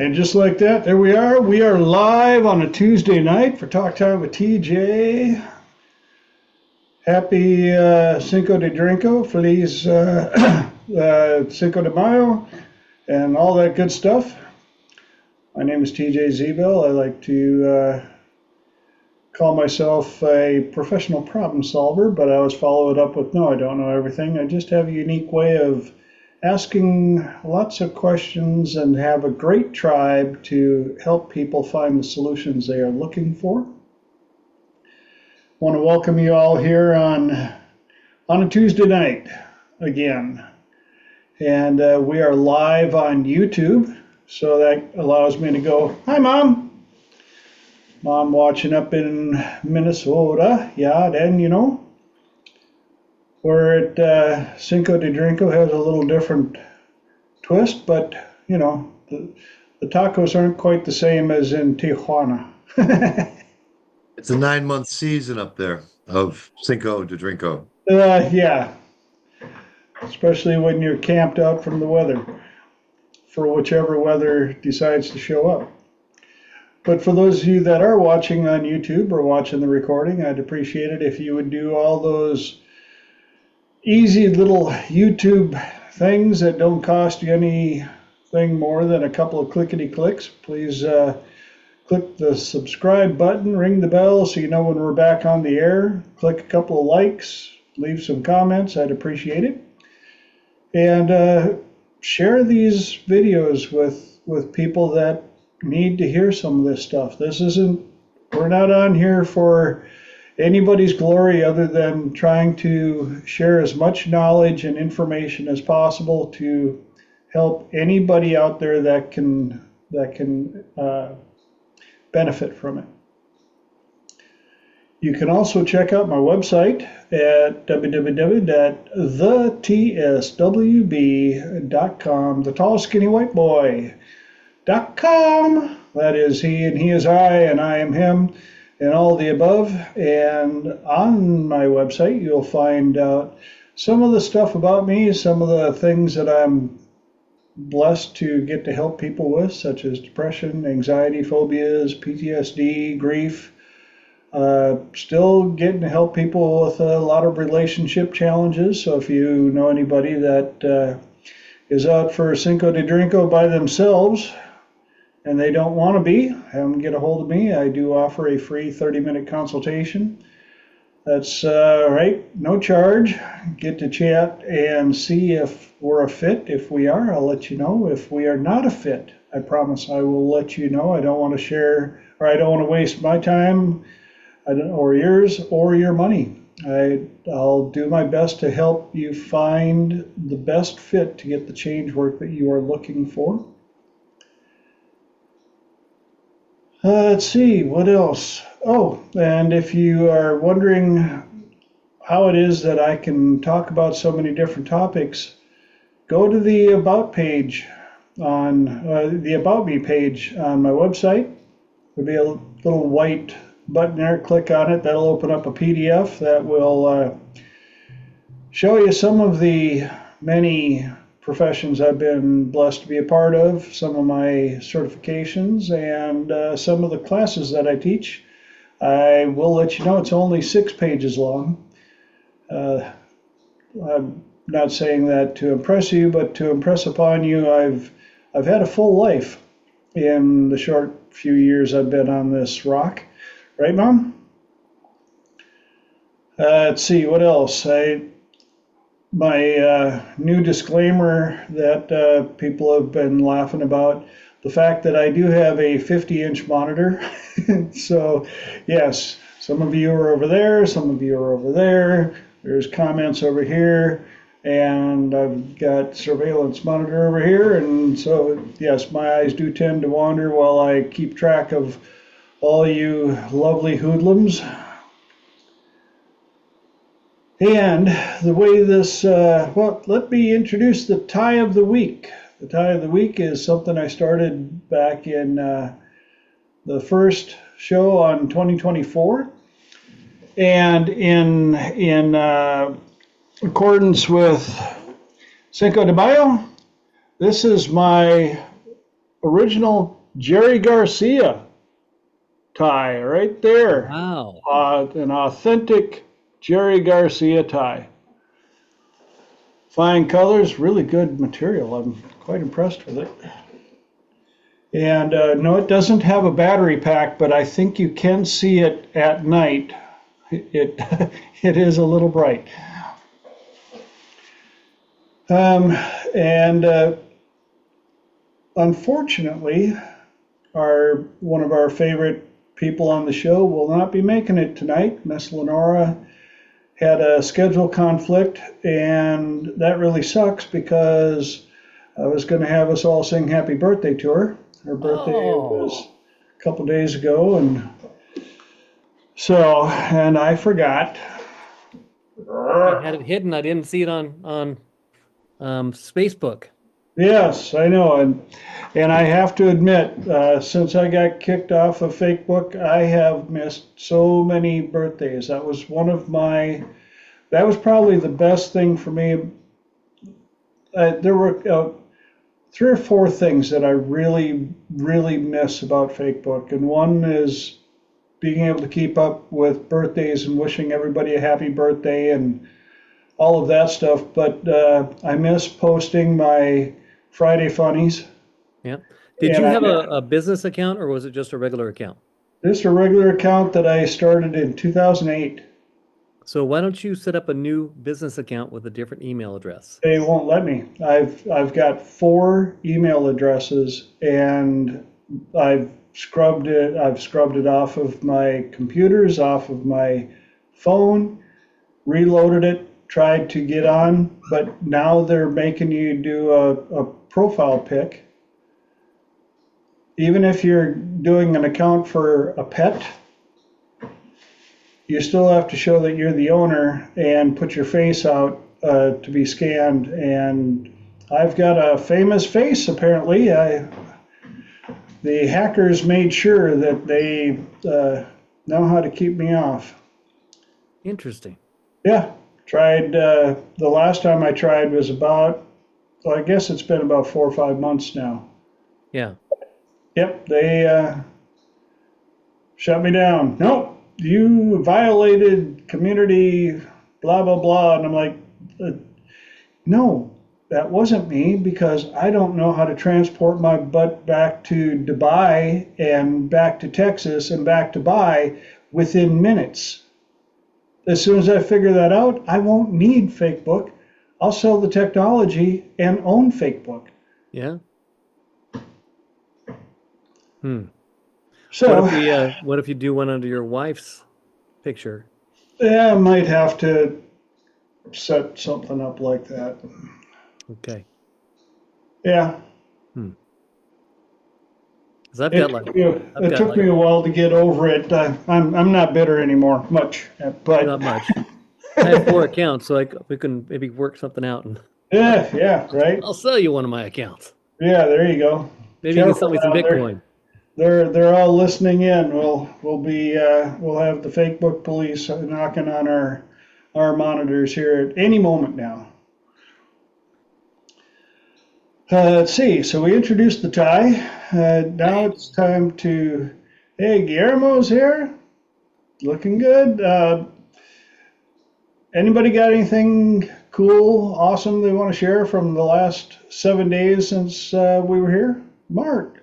And just like that, there we are. We are live on a Tuesday night for Talk Time with TJ. Happy Cinco de Drinko, Feliz Cinco de Mayo, and all that good stuff. My name is TJ Zebel. I like to call myself a professional problem solver, but I always follow it up with, no, I don't know everything. I just have a unique way of asking lots of questions and have a great tribe to help people find the solutions they are looking for. I want to welcome you all here on a Tuesday night again. And we are live on YouTube, so that allows me to go, hi, Mom. Mom watching up in Minnesota. Yeah, then, you know, we're at Cinco de Drinko has a little different twist, but, you know, the tacos aren't quite the same as in Tijuana. It's a 9-month season up there of Cinco de Drinko. Yeah, especially when you're camped out from the weather, for whichever weather decides to show up. But for those of you that are watching on YouTube or watching the recording, I'd appreciate it if you would do all those easy little YouTube things that don't cost you anything more than a couple of clickety clicks. Please click the subscribe button, ring the bell so you know when we're back on the air. Click a couple of likes, leave some comments. I'd appreciate it. And share these videos with people that need to hear some of this stuff. We're not on here for anybody's glory other than trying to share as much knowledge and information as possible to help anybody out there that can benefit from it. You can also check out my website at www.thetswb.com, the tall skinny white boy.com. That is he, and he is I, and I am him, and all the above. And on my website, you'll find out some of the stuff about me, some of the things that I'm blessed to get to help people with, such as depression, anxiety, phobias, PTSD, grief. Still getting to help people with a lot of relationship challenges. So if you know anybody that is out for Cinco de Drinko by themselves and they don't want to be, have them get a hold of me. I do offer a free 30-minute consultation. That's right, no charge. Get to chat and see if we're a fit. If we are, I'll let you know. If we are not a fit, I promise I will let you know. I don't want to share, or I don't want to waste my time, or yours, or your money. I'll do my best to help you find the best fit to get the change work that you are looking for. Let's see, what else? Oh, and if you are wondering how it is that I can talk about so many different topics, go to the About page on the About Me page on my website. There'll be a little white button there. Click on it. That'll open up a PDF that will show you some of the many professions I've been blessed to be a part of, some of my certifications, and some of the classes that I teach. I will let you know it's only 6 pages long. I'm not saying that to impress you, but to impress upon you, I've had a full life in the short few years I've been on this rock. Right, Mom? Let's see, what else? My new disclaimer that people have been laughing about, the fact that I do have a 50-inch monitor. So, yes, some of you are over there, some of you are over there. There's comments over here, and I've got surveillance monitor over here. And so, yes, my eyes do tend to wander while I keep track of all you lovely hoodlums. And the way this, well, let me introduce the tie of the week. The tie of the week is something I started back in the first show on 2024. And in accordance with Cinco de Mayo, this is my original Jerry Garcia tie right there. Wow. An authentic Jerry Garcia tie. Fine colors, really good material. I'm quite impressed with it. And no, it doesn't have a battery pack, but I think you can see it at night. It it is a little bright. And unfortunately, one of our favorite people on the show will not be making it tonight. Miss Lenora had a schedule conflict, and that really sucks because I was going to have us all sing happy birthday to her. Her birthday was a couple days ago, and I forgot. I had it hidden. I didn't see it on Facebook. Yes, I know, and I have to admit, since I got kicked off of Facebook, I have missed so many birthdays. That was probably the best thing for me. There were 3 or 4 things that I really, really miss about Facebook, and one is being able to keep up with birthdays and wishing everybody a happy birthday and all of that stuff. But I miss posting my Friday funnies. Yeah. Did you have a business account, or was it just a regular account? This is a regular account that I started in 2008. So why don't you set up a new business account with a different email address? They won't let me. I've got 4 email addresses, and I've scrubbed it. I've scrubbed it off of my computers, off of my phone, reloaded it, tried to get on, but now they're making you do a profile pic. Even if you're doing an account for a pet, you still have to show that you're the owner and put your face out to be scanned. And I've got a famous face, apparently. The hackers made sure that they know how to keep me off. Interesting. Yeah, tried. The last time I tried was I guess it's been about 4 or 5 months now. Yeah. Yep, they shut me down. Nope, you violated community, blah, blah, blah. And I'm like, no, that wasn't me, because I don't know how to transport my butt back to Dubai and back to Texas and back to Dubai within minutes. As soon as I figure that out, I won't need Facebook. I'll sell the technology and own Facebook. Yeah. So what if you do one under your wife's picture? yeah, I might have to set something up like that. Okay. Yeah. 'Cause I've It got it took me a while to get over it. I'm not bitter anymore, much, but not much. I have 4 accounts, so we can maybe work something out, and yeah, right. I'll sell you one of my accounts. Yeah, there you go. Maybe you can sell me some Careful now, Bitcoin. They're all listening in. We'll have the Facebook police knocking on our monitors here at any moment now. Let's see. So we introduced the tie. Now it's time to. Hey, Guillermo's here. Looking good. Anybody got anything cool, awesome they want to share from the last 7 days since we were here? Mark.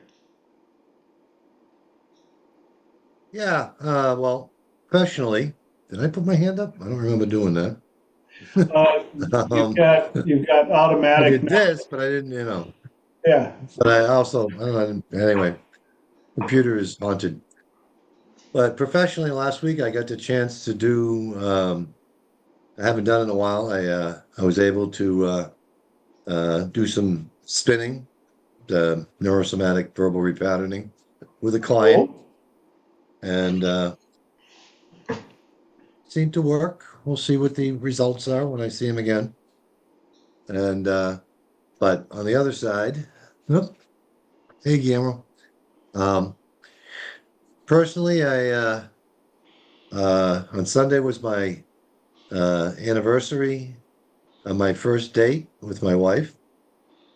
Yeah, well, professionally, did I put my hand up? I don't remember doing that. You've got I automatic. did this, but I didn't, Yeah. But I also, I don't know, anyway, computer is haunted. But professionally, last week I got the chance to do, I haven't done it in a while. I was able to do some spinning, the neurosomatic verbal repatterning with a client. And seemed to work. We'll see what the results are when I see him again. And but on the other side, hey Guillermo. Personally, I on Sunday was my anniversary of my first date with my wife,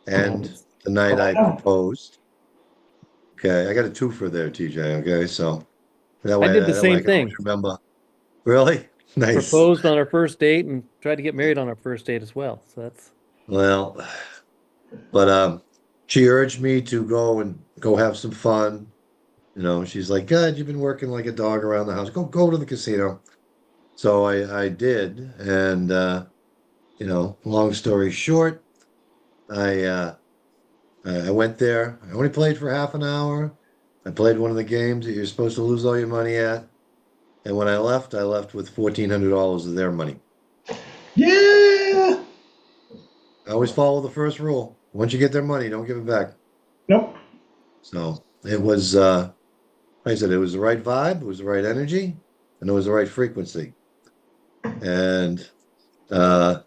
and the night I proposed. Okay, I got a twofer there, TJ. Okay, so I did the that way I same can always thing. remember. Really? Nice. Proposed on our first date and tried to get married on our first date as well. So that's Well, but she urged me to go have some fun. She's like, God, you've been working like a dog around the house. Go to the casino. So I did, and long story short, I I went there. I only played for half an hour. I played one of the games that you're supposed to lose all your money at. And when I left with $1,400 of their money. Yeah. I always follow the first rule. Once you get their money, don't give it back. Nope. So it was, like I said, it was the right vibe, it was the right energy, and it was the right frequency. And remember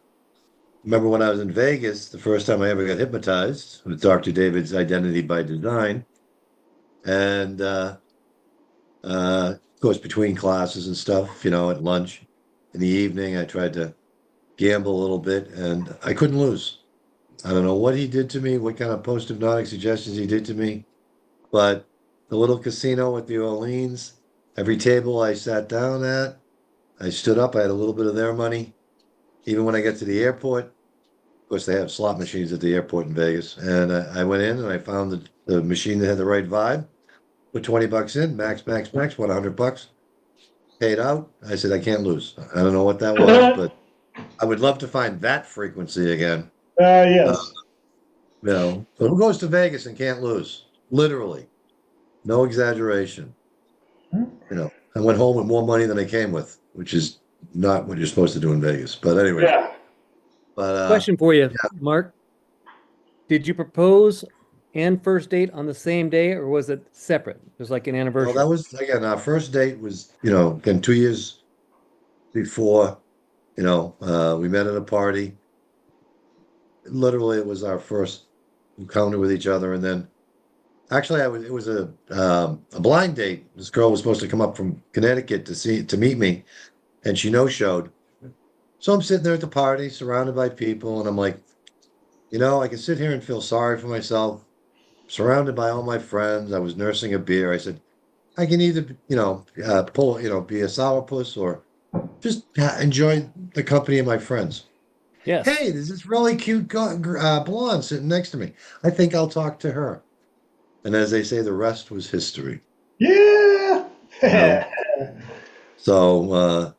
when I was in Vegas, the first time I ever got hypnotized with Dr. David's Identity by Design. And of course, between classes and stuff, at lunch in the evening, I tried to gamble a little bit and I couldn't lose. I don't know what he did to me, what kind of post-hypnotic suggestions he did to me, but the little casino at the Orleans, every table I sat down at, I stood up, I had a little bit of their money. Even when I get to the airport, of course, they have slot machines at the airport in Vegas. And I went in and I found the machine that had the right vibe, put 20 bucks in, max, won $100, paid out. I said, I can't lose. I don't know what that was, but I would love to find that frequency again. Yes. So who goes to Vegas and can't lose? Literally. No exaggeration. I went home with more money than I came with, which is not what you're supposed to do in Vegas. But anyway. Yeah. But question for you, Mark. Did you propose and first date on the same day, or was it separate? It was like an anniversary. Well, that was again, our first date was, again, 2 years before, we met at a party. Literally, it was our first encounter with each other. And then actually it was a blind date. This girl was supposed to come up from Connecticut to meet me, and she no-showed. So I'm sitting there at the party, surrounded by people, and I'm like, I can sit here and feel sorry for myself, surrounded by all my friends. I was nursing a beer. I said, I can either, be a sourpuss or just enjoy the company of my friends. Yes. Hey, there's this really cute blonde sitting next to me. I think I'll talk to her. And as they say, the rest was history. Yeah. So,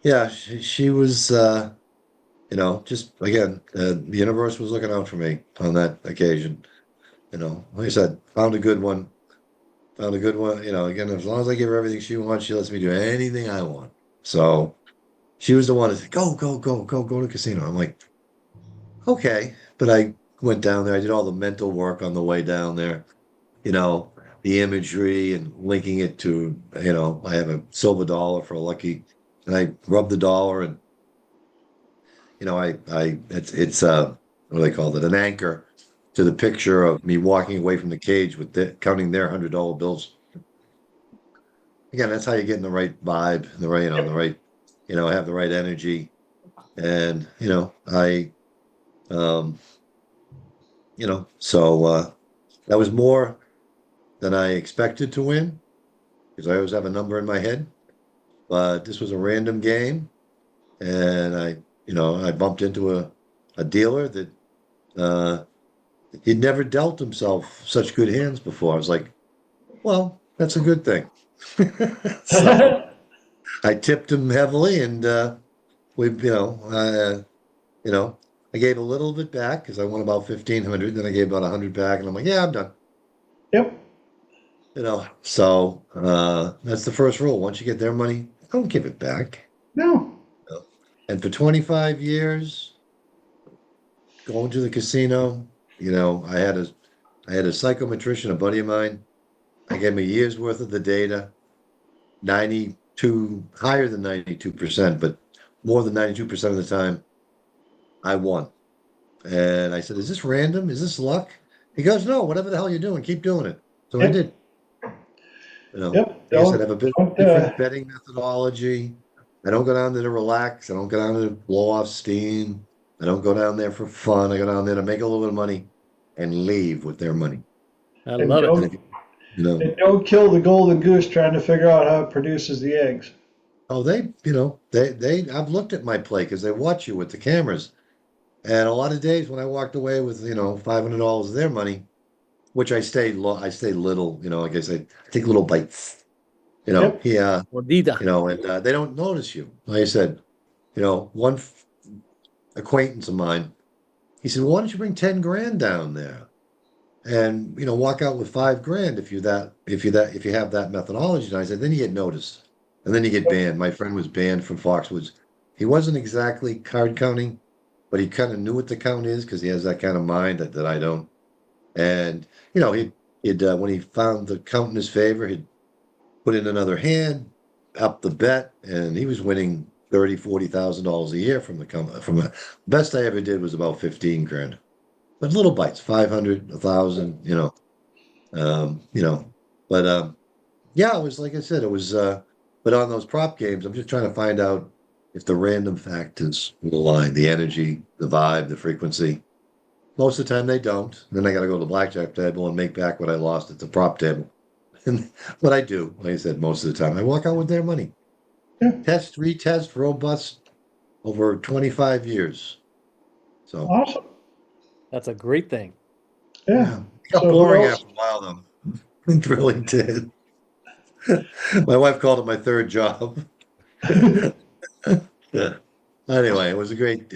yeah, she was, just again, the universe was looking out for me on that occasion. Like I said, found a good one. Again, as long as I give her everything she wants, she lets me do anything I want. So she was the one that said, go to the casino. I'm like, okay. But I went down there. I did all the mental work on the way down there, the imagery and linking it to, I have a silver dollar for a lucky, and I rubbed the dollar and, it's what do they call it? An anchor to the picture of me walking away from the cage with counting their $100 bills. Again, that's how you get in the right vibe, the right, the right, have the right energy. And, so that was more than I expected to win because I always have a number in my head. But this was a random game. And I bumped into a dealer that he'd never dealt himself such good hands before. I was like, well, that's a good thing. So I tipped him heavily, and I gave a little bit back because I won about 1,500. Then I gave about 100 back, and I'm like, yeah, I'm done. Yep. So that's the first rule. Once you get their money, don't give it back. No. And for 25 years, going to the casino, I had a psychometrician, a buddy of mine. I gave him a year's worth of the data, 92, higher than 92%, but more than 92% of the time, I won. And I said, is this random? Is this luck? He goes, no, whatever the hell you're doing, keep doing it. So I did. Yep. I guess I have a bit different betting methodology. I don't go down there to relax. I don't go down there to blow off steam. I don't go down there for fun. I go down there to make a little bit of money and leave with their money. I love it. You know, And don't kill the golden goose trying to figure out how it produces the eggs. oh, I've looked at my plate because they watch you with the cameras. And a lot of days when I walked away with, $500 of their money, which I stay little, like I said, I take little bites, Yep. Mordida. and they don't notice you. Like I said, one acquaintance of mine, he said, well, why don't you bring 10 grand down there and, walk out with 5 grand if you have that methodology. And I said, then you get noticed and then you get banned. My friend was banned from Foxwoods. He wasn't exactly card counting, but he kind of knew what the count is because he has that kind of mind that I don't. And, he'd when he found the count in his favor, he'd put in another hand, up the bet, and he was winning $30,000-$40,000 a year from the best I ever did was about 15 grand. But little bites, 500, 1,000, um, you know. But yeah, it was like I said, it was but on those prop games, I'm just trying to find out if the random factors will align, the energy, the vibe, the frequency. Most of the time they don't. Then I got to go to the blackjack table and make back what I lost at the prop table. And what I do, like I said, most of the time, I walk out with their money. Yeah. Test, retest, robust over 25 years. So, Awesome. That's a great thing. Yeah. It got So who boring else? after a while, though. It really did. My wife called it my third job. Yeah. Anyway, it was a great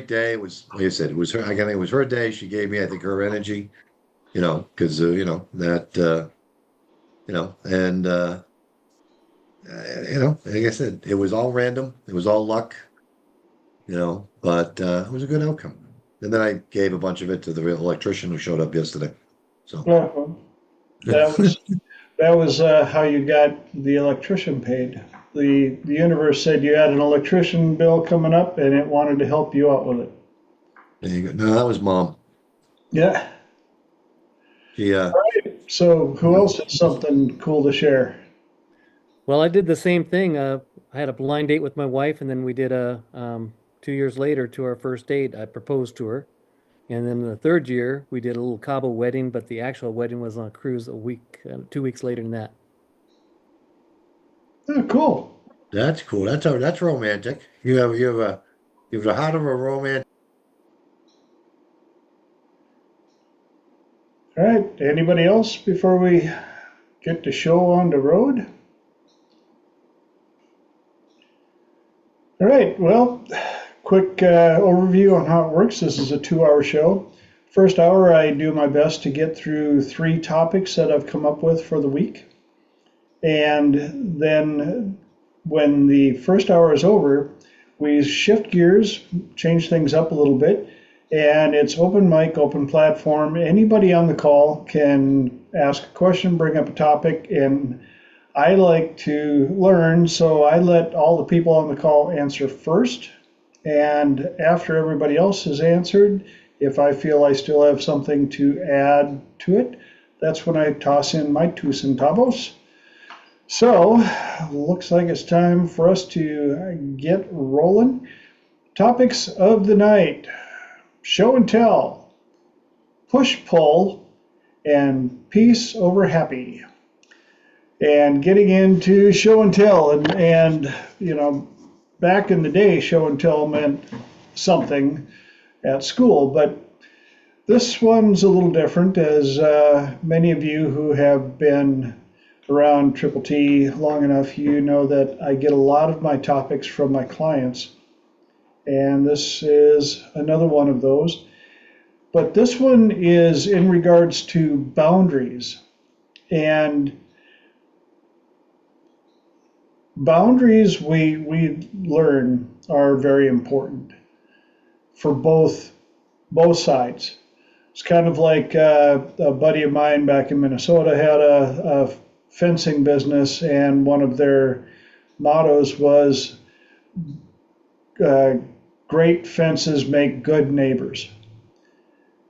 day. It was, like I said, it was her, again, it was her day. She gave me, I think, her energy, because, and, like I said, it was all random. It was all luck, but it was a good outcome. And then I gave a bunch of it to the real electrician who showed up yesterday. So, Yeah, well, that was how you got the electrician paid. The universe said you had an electrician bill coming up, and it wanted to help you out with it. there you go. No, that was mom. Yeah. She, So who else has something cool to share? Well, I did the same thing. I had a blind date with my wife, and then we did 2 years later to our first date. I proposed to her, and then the third year we did a little Cabo wedding, but the actual wedding was on a cruise 2 weeks later than that. Oh, cool. that's cool. That's romantic. You have the heart of a romantic. All right. Anybody else before we get the show on the road? All right. Well, quick overview on how it works. This is a 2-hour show. First hour, I do my best to get through 3 topics that I've come up with for the week. And then when the first hour is over, we shift gears, change things up a little bit, and it's open mic, open platform. Anybody on the call can ask a question, bring up a topic, and I like to learn, so I let all the people on the call answer first. And after everybody else has answered, if I feel I still have something to add to it, that's when I toss in my two centavos. So, looks like it's time for us to get rolling. Topics of the night: show and tell, push pull, and peace over happy. And getting into show and tell, and back in the day, show and tell meant something at school, but this one's a little different, as many of you who have been around Triple T long enough, you know that I get a lot of my topics from my clients, and this is another one of those. But this one is in regards to boundaries, and boundaries we learn are very important for both sides. It's kind of like a buddy of mine back in Minnesota had a fencing business, and one of their mottos was great fences make good neighbors.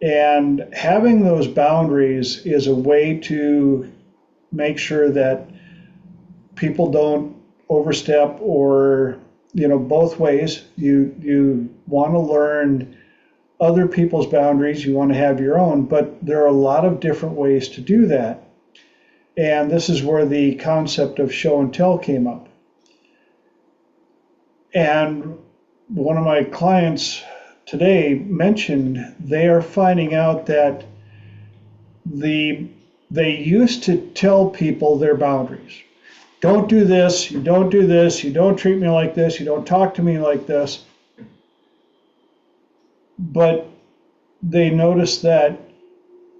And having those boundaries is a way to make sure that people don't overstep, or both ways. You want to learn other people's boundaries, you want to have your own, but there are a lot of different ways to do that. And this is where the concept of show and tell came up. And one of my clients today mentioned they are finding out that they used to tell people their boundaries. Don't do this, you don't do this, you don't treat me like this, you don't talk to me like this. But they noticed that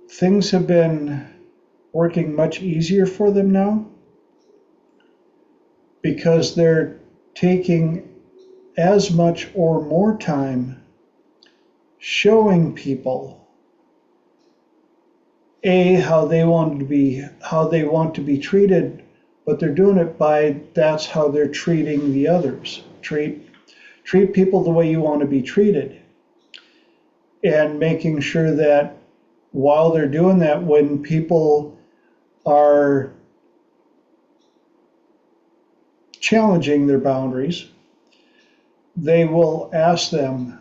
things have been working much easier for them now because they're taking as much or more time showing people how they want to be treated, but they're doing it by that's how they're treating the others. Treat people the way you want to be treated, and making sure that while they're doing that, when people are challenging their boundaries, they will ask them,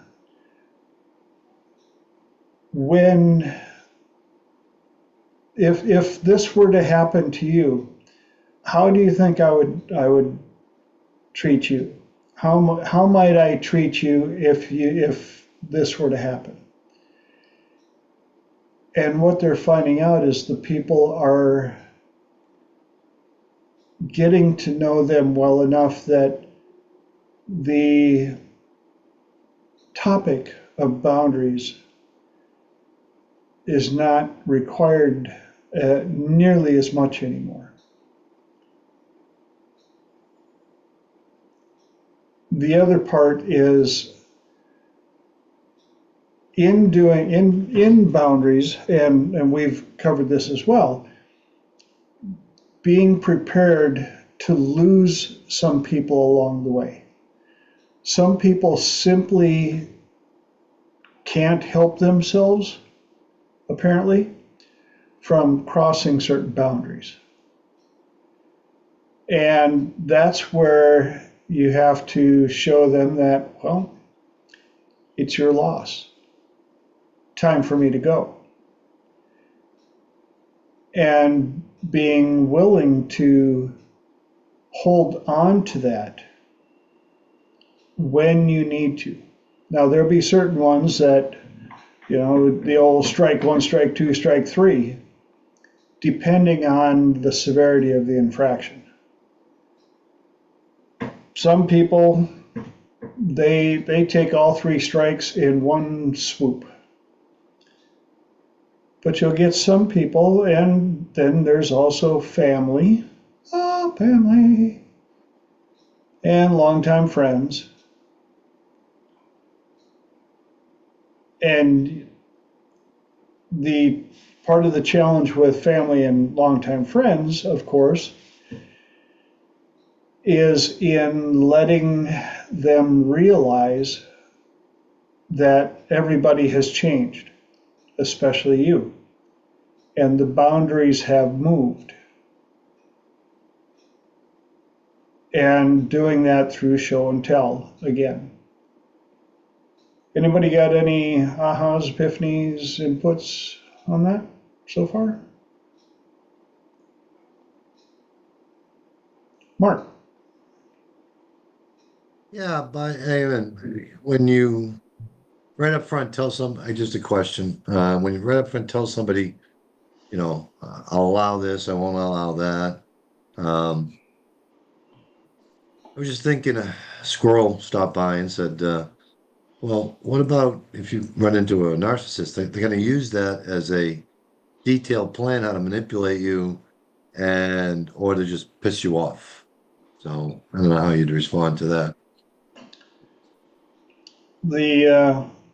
if this were to happen to you, how do you think I would treat you? How might I treat you if this were to happen? And what they're finding out is the people are getting to know them well enough that the topic of boundaries is not required nearly as much anymore. The other part is in boundaries, and we've covered this as well, being prepared to lose some people along the way. Some people simply can't help themselves, apparently, from crossing certain boundaries. And that's where you have to show them that, well, it's your loss. Time for me to go. And being willing to hold on to that when you need to. Now, there'll be certain ones that, the old strike one, strike two, strike three, depending on the severity of the infraction. Some people, they take all three strikes in one swoop. But you'll get some people, and then there's also family, and longtime friends. And the part of the challenge with family and longtime friends, of course, is in letting them realize that everybody has changed, especially you, and the boundaries have moved. And doing that through show and tell again. Anybody got any ahas, epiphanies, inputs on that so far? Mark. Yeah, but when you right up front tell just a question. When you right up front tell somebody, I'll allow this, I won't allow that. I was just thinking a squirrel stopped by and said, well, what about if you run into a narcissist? They're going to use that as a detailed plan how to manipulate you or to just piss you off. So I don't know how you'd respond to that.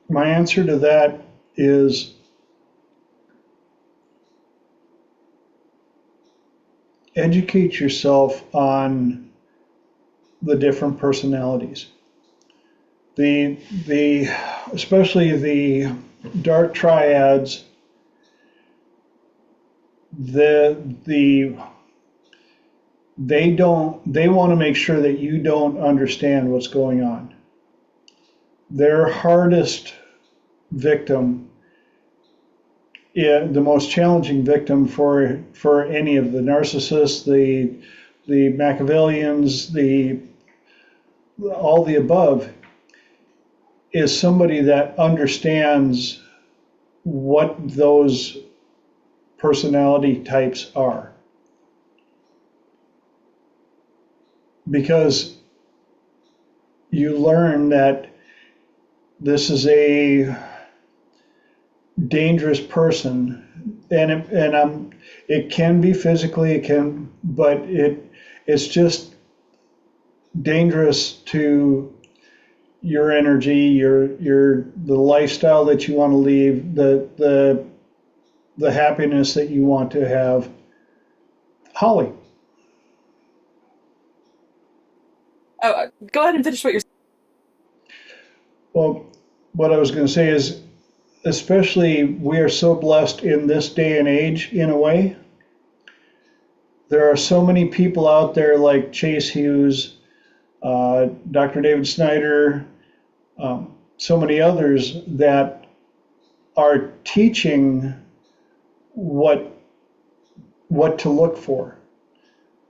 My answer to that is educate yourself on the different personalities. Especially the dark triads, they want to make sure that you don't understand what's going on. Their hardest victim yeah, the most challenging victim for any of the narcissists, the Machiavellians, the all the above, is somebody that understands what those personality types are. Because you learn that this is a dangerous person, it can be physically, but it's just dangerous to your energy, the lifestyle that you want to leave, the happiness that you want to have. Holly. Oh, go ahead and finish what you're Well, what I was going to say is, especially we are so blessed in this day and age, in a way. There are so many people out there like Chase Hughes, Dr. David Snyder, so many others that are teaching what to look for,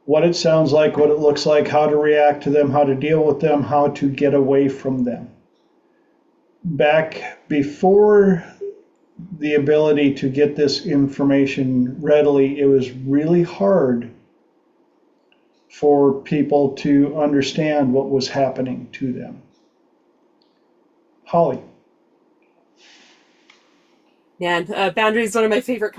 what it sounds like, what it looks like, how to react to them, how to deal with them, how to get away from them. Back before the ability to get this information readily, it was really hard for people to understand what was happening to them. Holly. Yeah, boundaries is one of my favorite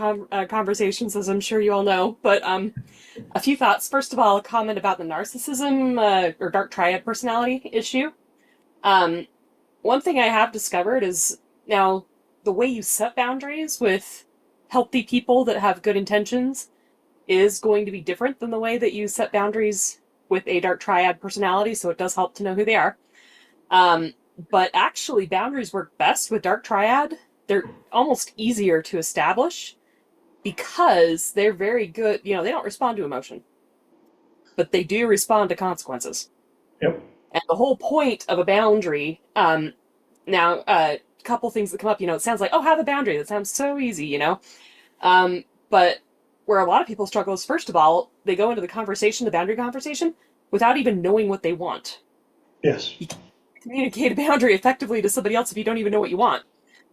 conversations, as I'm sure you all know. But a few thoughts. First of all, a comment about the narcissism or dark triad personality issue. One thing I have discovered is now the way you set boundaries with healthy people that have good intentions is going to be different than the way that you set boundaries with a dark triad personality, so it does help to know who they are. But actually, boundaries work best with dark triad. They're almost easier to establish because they're very good. They don't respond to emotion, but they do respond to consequences. Yep. And the whole point of a boundary, now, a couple things that come up, it sounds like, oh, have a boundary. That sounds so easy, But where a lot of people struggle is, first of all, they go into the boundary conversation, without even knowing what they want. Yes. You can't communicate a boundary effectively to somebody else if you don't even know what you want.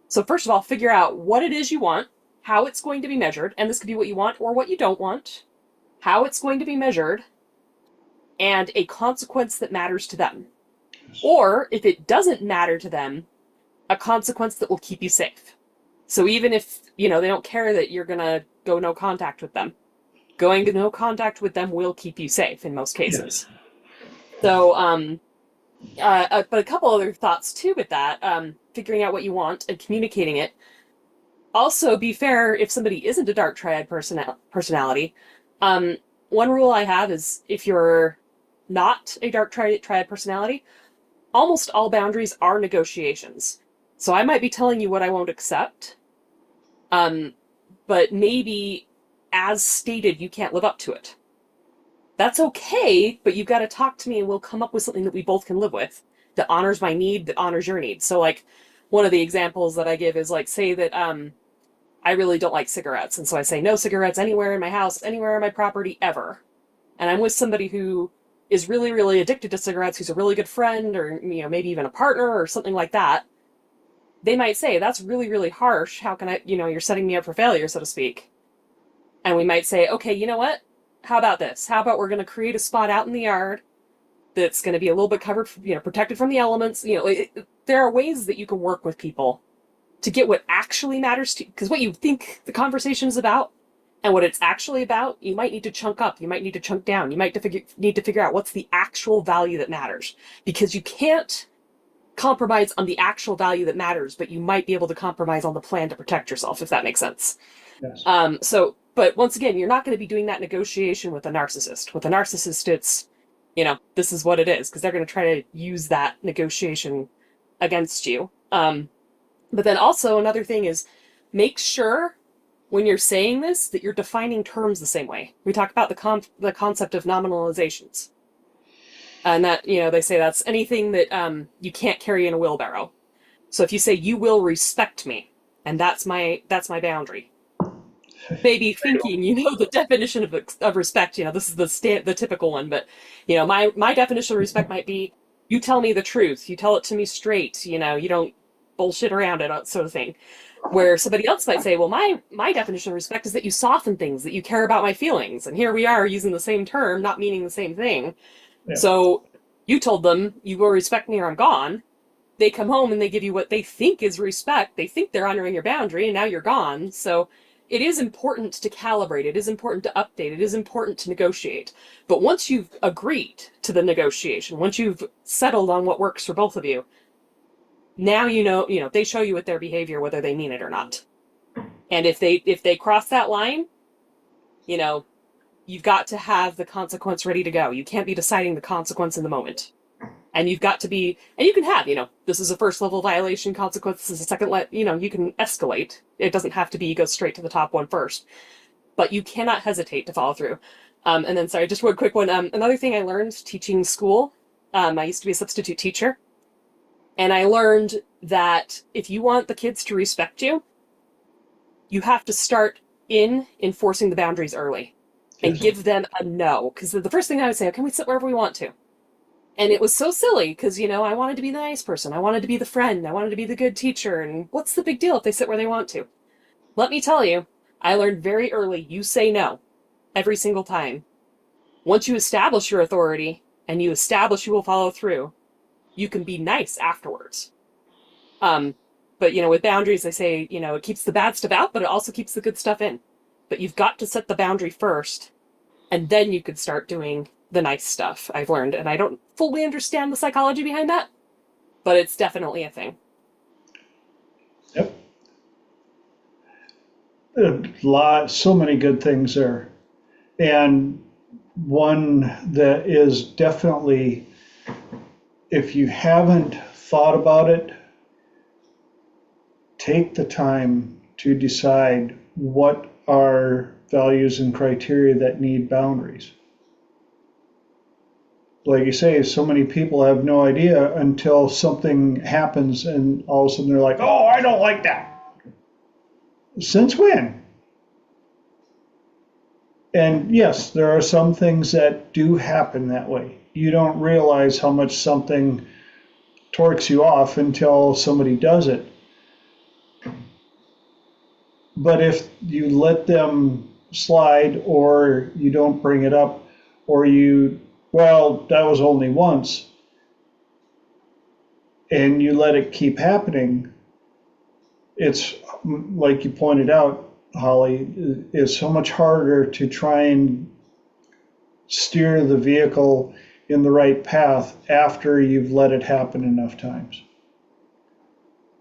So first of all, figure out what it is you want, how it's going to be measured, and this could be what you want or what you don't want, how it's going to be measured, and a consequence that matters to them. Or, if it doesn't matter to them, a consequence that will keep you safe. So even if, they don't care that you're going to go no contact with them, going to no contact with them will keep you safe in most cases. Yes. So, but a couple other thoughts too with that, figuring out what you want and communicating it. Also, be fair if somebody isn't a dark triad personality. One rule I have is if you're not a dark triad personality, almost all boundaries are negotiations. So I might be telling you what I won't accept, but maybe as stated, you can't live up to it. That's okay, but you've got to talk to me and we'll come up with something that we both can live with that honors my need, that honors your need. So like one of the examples that I give is like, say that I really don't like cigarettes. And so I say no cigarettes anywhere in my house, anywhere on my property, ever. And I'm with somebody who is really, really addicted to cigarettes, who's a really good friend or, maybe even a partner or something like that. They might say, that's really, really harsh. How can I, you're setting me up for failure, so to speak. And we might say, okay, you know what? How about this? How about we're going to create a spot out in the yard that's going to be a little bit covered, protected from the elements. There are ways that you can work with people to get what actually matters to you. Because what you think the conversation is about and what it's actually about, you might need to chunk up. You might need to chunk down. You might need to figure out what's the actual value that matters. Because you can't compromise on the actual value that matters, but you might be able to compromise on the plan to protect yourself, if that makes sense. Yes. But once again, you're not going to be doing that negotiation with a narcissist. With a narcissist, it's, this is what it is, because they're going to try to use that negotiation against you. But then also another thing is make sure when you're saying this that you're defining terms the same way. We talk about the concept of nominalizations. And that, they say that's anything that you can't carry in a wheelbarrow. So if you say, you will respect me, and that's my boundary. maybe thinking the definition of respect. This is the typical one, but my definition of respect might be, you tell me the truth, you tell it to me straight, you don't bullshit around it, sort of thing. Where somebody else might say, well, my definition of respect is that you soften things, that you care about my feelings. And here we are using the same term, not meaning the same thing. Yeah. So you told them you will respect me or I'm gone. They come home and they give you what they think is respect. They think they're honoring your boundary, and now you're gone. So it is important to calibrate. It is important to update. It is important to negotiate. But once you've agreed to the negotiation, once you've settled on what works for both of you, now they show you with their behavior whether they mean it or not. And if they cross that line, you've got to have the consequence ready to go. You can't be deciding the consequence in the moment. And you've got to be, and you can have, this is a first level violation consequence, this is a second, you can escalate. It doesn't have to be, you go straight to the top one first. But you cannot hesitate to follow through. And then, sorry, just one quick one. Another thing I learned teaching school, I used to be a substitute teacher. And I learned that if you want the kids to respect you, you have to start enforcing the boundaries early and give them a no. Because the first thing I would say, can we sit wherever we want to? And it was so silly because, I wanted to be the nice person. I wanted to be the friend. I wanted to be the good teacher. And what's the big deal if they sit where they want to? Let me tell you, I learned very early, you say no every single time. Once you establish your authority and you establish you will follow through, you can be nice afterwards. But, with boundaries, they say, it keeps the bad stuff out, but it also keeps the good stuff in. But you've got to set the boundary first, and then you could start doing the nice stuff, I've learned. And I don't fully understand the psychology behind that, but it's definitely a thing. Yep. So many good things there. And one that is definitely, if you haven't thought about it, take the time to decide what are values and criteria that need boundaries. Like you say, so many people have no idea until something happens and all of a sudden they're like, oh, I don't like that. Since when? And yes, there are some things that do happen that way. You don't realize how much something torques you off until somebody does it. But if you let them slide, or you don't bring it up, or that was only once, and you let it keep happening, it's, like you pointed out, Holly, it's so much harder to try and steer the vehicle in the right path after you've let it happen enough times.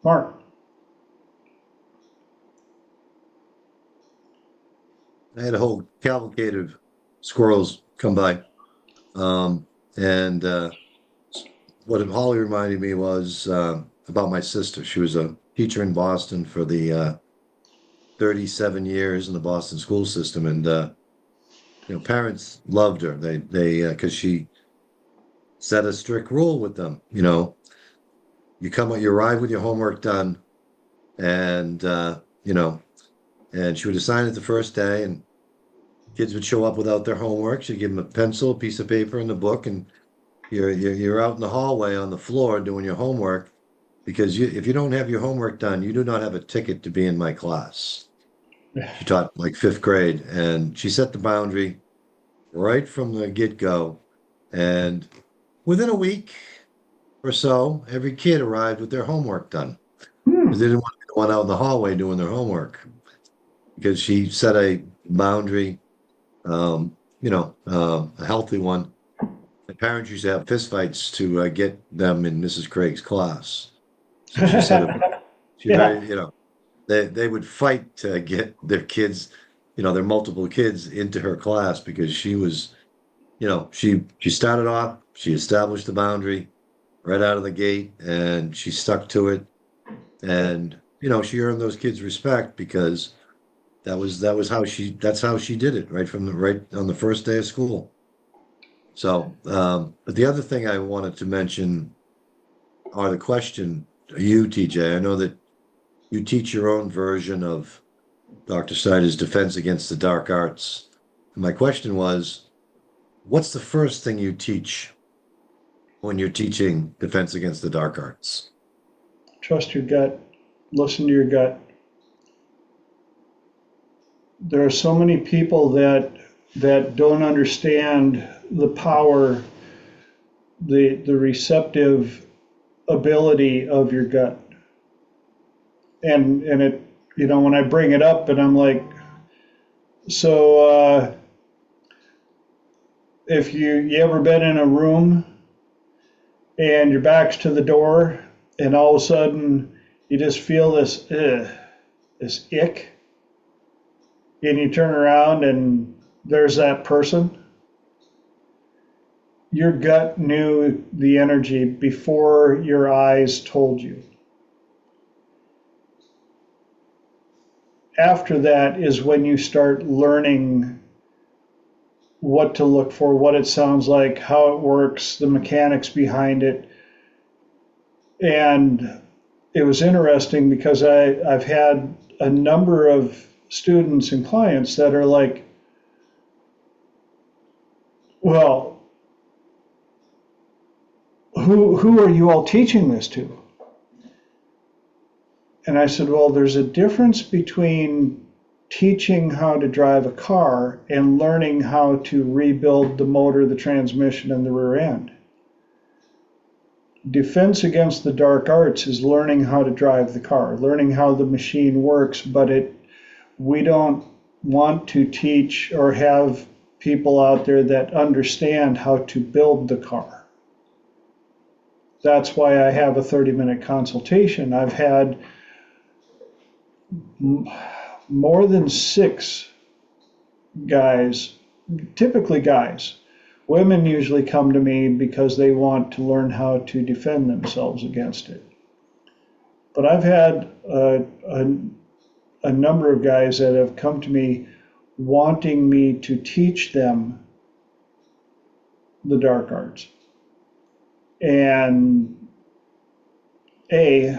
Mark. I had a whole cavalcade of squirrels come by. And what Holly reminded me was about my sister. She was a teacher in Boston for the 37 years in the Boston school system. And, parents loved her. They because she set a strict rule with them. You arrive with your homework done, and, and she would assign it the first day, and kids would show up without their homework. She'd give them a pencil, a piece of paper, and a book, and you're out in the hallway on the floor doing your homework, because if you don't have your homework done, you do not have a ticket to be in my class. She taught like 5th grade, and she set the boundary right from the get-go. And within a week or so, every kid arrived with their homework done. Because they didn't want to go out in the hallway doing their homework, because she set a boundary, a healthy one. The parents used to have fistfights to get them in Mrs. Craig's class. So she said, they would fight to get their kids, their multiple kids into her class, because she was, she started off, she established the boundary right out of the gate, and she stuck to it. And, she earned those kids respect, because that's how she did it right on the first day of school. So, but the other thing I wanted to mention are the question, you, TJ, I know that you teach your own version of Dr. Snyder's Defense Against the Dark Arts. And my question was, what's the first thing you teach when you're teaching Defense Against the Dark Arts? Trust your gut. Listen to your gut. There are so many people that don't understand the power, the receptive ability of your gut. And it, when I bring it up and I'm like, so if you ever been in a room and your back's to the door and all of a sudden you just feel this ick, and you turn around and there's that person, your gut knew the energy before your eyes told you. After that is when you start learning what to look for, what it sounds like, how it works, the mechanics behind it. And it was interesting because I've had a number of students and clients that are like, well, who are you all teaching this to? And I said, well, there's a difference between teaching how to drive a car and learning how to rebuild the motor, the transmission, and the rear end. Defense Against the Dark Arts is learning how to drive the car, learning how the machine works, but we don't want to teach or have people out there that understand how to build the car. That's why I have a 30-minute consultation. I've had more than 6 guys, typically guys. Women usually come to me because they want to learn how to defend themselves against it. But I've had a number of guys that have come to me wanting me to teach them the dark arts. And I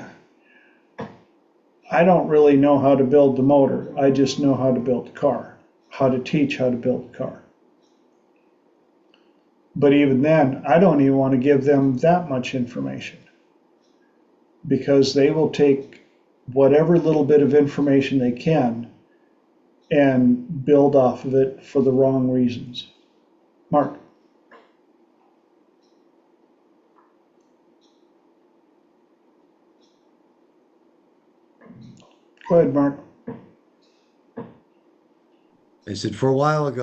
don't really know how to build the motor. I just know how to build the car, how to teach how to build the car. But even then, I don't even want to give them that much information because they will take whatever little bit of information they can and build off of it for the wrong reasons. Mark. Go ahead, Mark. I said a long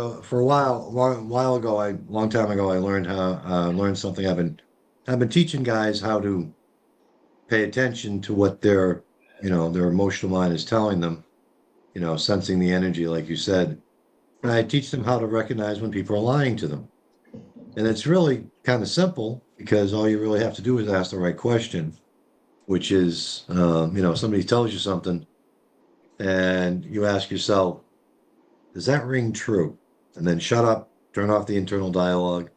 time ago, I learned something. I've been teaching guys how to pay attention to what their emotional mind is telling them, sensing the energy, like you said. And I teach them how to recognize when people are lying to them. And it's really kind of simple because all you really have to do is ask the right question, which is, somebody tells you something and you ask yourself, does that ring true? And then shut up, turn off the internal dialogue,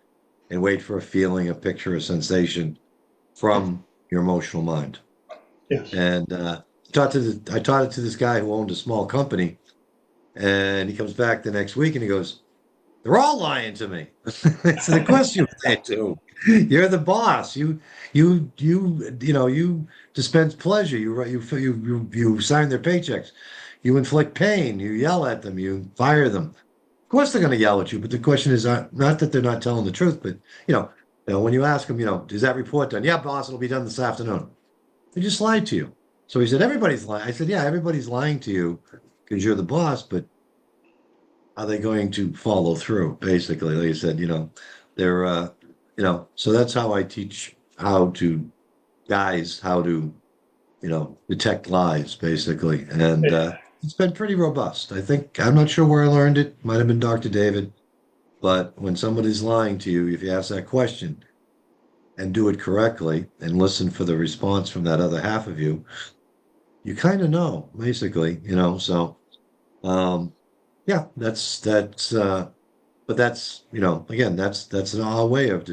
and wait for a feeling, a picture, a sensation from your emotional mind. Yes. And I taught it to this guy who owned a small company, and he comes back the next week and he goes, "They're all lying to me." It's the question they do. You're the boss. You dispense pleasure. You sign their paychecks. You inflict pain. You yell at them. You fire them. Of course, they're going to yell at you. But the question is not that they're not telling the truth, but when you ask them, is that report done? Yeah, boss, it'll be done this afternoon. They just lied to you. So he said, everybody's lying. I said, yeah, everybody's lying to you because you're the boss, but are they going to follow through? Basically, like you said, they're, so that's how I teach guys how to, detect lies, basically. And it's been pretty robust. I'm not sure where I learned it. Might have been Dr. David. But when somebody's lying to you, if you ask that question and do it correctly and listen for the response from that other half of you, you kind of know, basically, so, yeah, but that's, again, that's our way of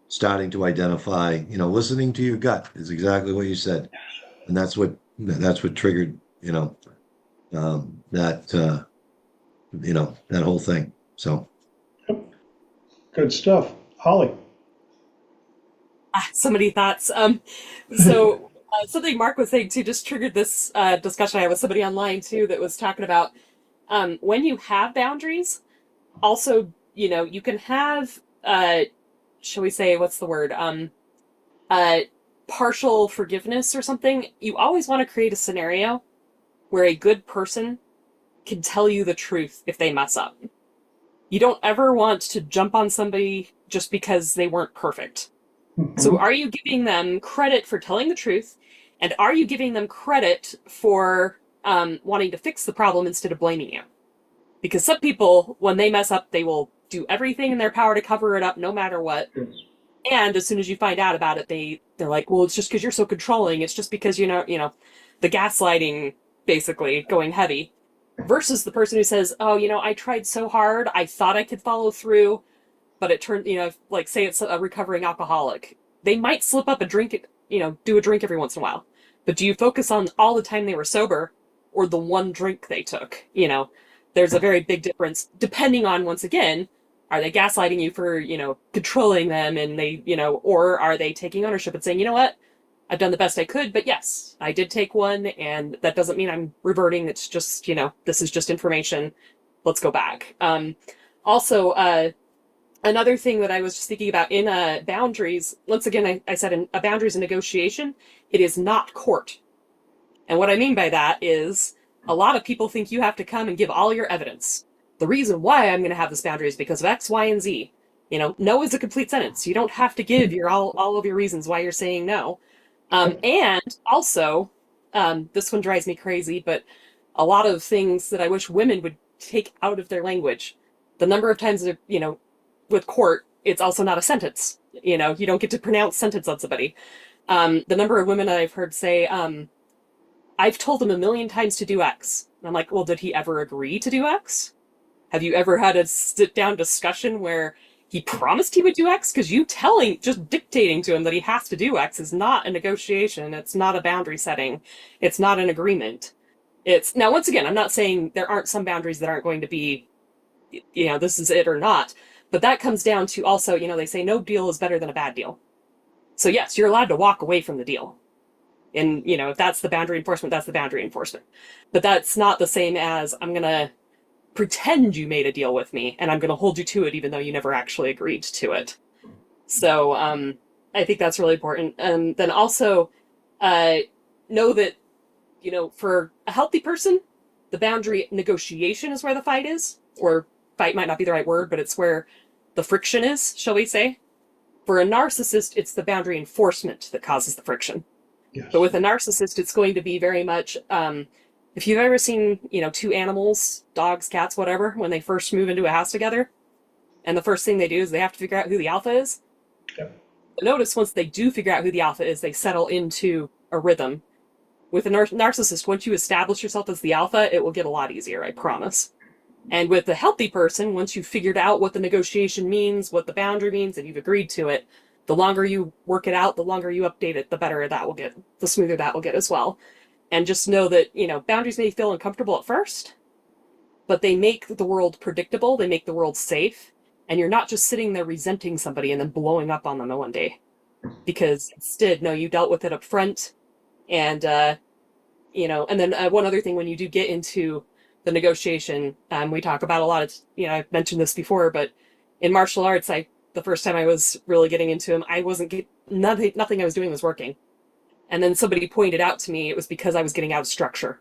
starting to identify, listening to your gut is exactly what you said. And that's what triggered, that that whole thing. So Good stuff. Holly. So many thoughts. So something Mark was saying too just triggered this discussion I had with somebody online too that was talking about when you have boundaries. Also, you can have, shall we say, what's the word? Uh, Partial forgiveness or something. You always want to create a scenario where a good person can tell you the truth if they mess up. You don't ever want to jump on somebody just because they weren't perfect. So are you giving them credit for telling the truth? And are you giving them credit for wanting to fix the problem instead of blaming you? Because some people, when they mess up, they will do everything in their power to cover it up no matter what. And as soon as you find out about it, they're like, well, it's just because you're so controlling. It's just because, the gaslighting basically going heavy. Versus the person who says, oh, I tried so hard. I thought I could follow through. But it turned, like say it's a recovering alcoholic. They might slip up a drink, do a drink every once in a while. But do you focus on all the time they were sober or the one drink they took? There's a very big difference depending on, once again, are they gaslighting you for, controlling them and or are they taking ownership and saying, you know what? I've done the best I could, but yes, I did take one and that doesn't mean I'm reverting. It's just, this is just information. Let's go back. Also, another thing that I was just thinking about in boundaries, once again, I said a boundary is a negotiation. It is not court. And what I mean by that is a lot of people think you have to come and give all your evidence. The reason why I'm going to have this boundary is because of X, Y, and Z. No is a complete sentence. You don't have to give all of your reasons why you're saying no. And also, this one drives me crazy, but a lot of things that I wish women would take out of their language. The number of times that, with court, it's also not a sentence. You don't get to pronounce sentence on somebody. The number of women that I've heard say, I've told him 1,000,000 times to do X. And I'm like, well, did he ever agree to do X? Have you ever had a sit-down discussion where he promised he would do X? Because you just dictating to him that he has to do X is not a negotiation. It's not a boundary setting. It's not an agreement. Now, once again, I'm not saying there aren't some boundaries that aren't going to be, this is it or not. But that comes down to also, they say no deal is better than a bad deal. So yes, you're allowed to walk away from the deal. And, if that's the boundary enforcement, that's the boundary enforcement. But that's not the same as I'm going to pretend you made a deal with me and I'm going to hold you to it even though you never actually agreed to it. So I think that's really important. And then also know that, for a healthy person, the boundary negotiation is where the fight is, or fight might not be the right word, but it's where the friction is, shall we say. For a narcissist, it's the boundary enforcement that causes the friction. Yes. But with a narcissist, it's going to be very much, if you've ever seen, two animals, dogs, cats, whatever, when they first move into a house together, and the first thing they do is they have to figure out who the alpha is. Yep. But notice once they do figure out who the alpha is, they settle into a rhythm. With a narcissist, once you establish yourself as the alpha, it will get a lot easier, I promise. And with a healthy person, once you've figured out what the negotiation means, what the boundary means, and you've agreed to it, the longer you work it out, the longer you update it, the better that will get, the smoother that will get as well. And just know that, boundaries may feel uncomfortable at first, but they make the world predictable, they make the world safe, and you're not just sitting there resenting somebody and then blowing up on them one day. Because instead, no, you dealt with it up front, and, and then one other thing, when you do get into the negotiation, we talk about a lot of, I've mentioned this before, but in martial arts, the first time I was really getting into them, I wasn't nothing I was doing was working. And then somebody pointed out to me it was because I was getting out of structure.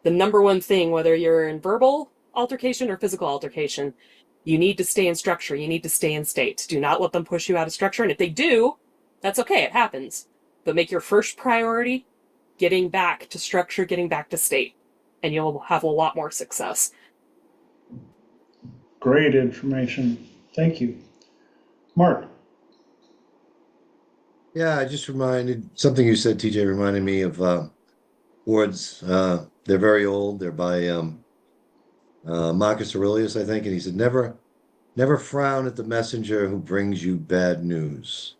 The number one thing, whether you're in verbal altercation or physical altercation, you need to stay in structure. You need to stay in state. Do not let them push you out of structure. And if they do, that's okay. It happens. But make your first priority getting back to structure, getting back to state, and you'll have a lot more success. Great information. Thank you. Mark. Yeah, I just reminded something you said, TJ, reminded me of words. They're very old. They're by Marcus Aurelius, I think, and he said, never frown at the messenger who brings you bad news,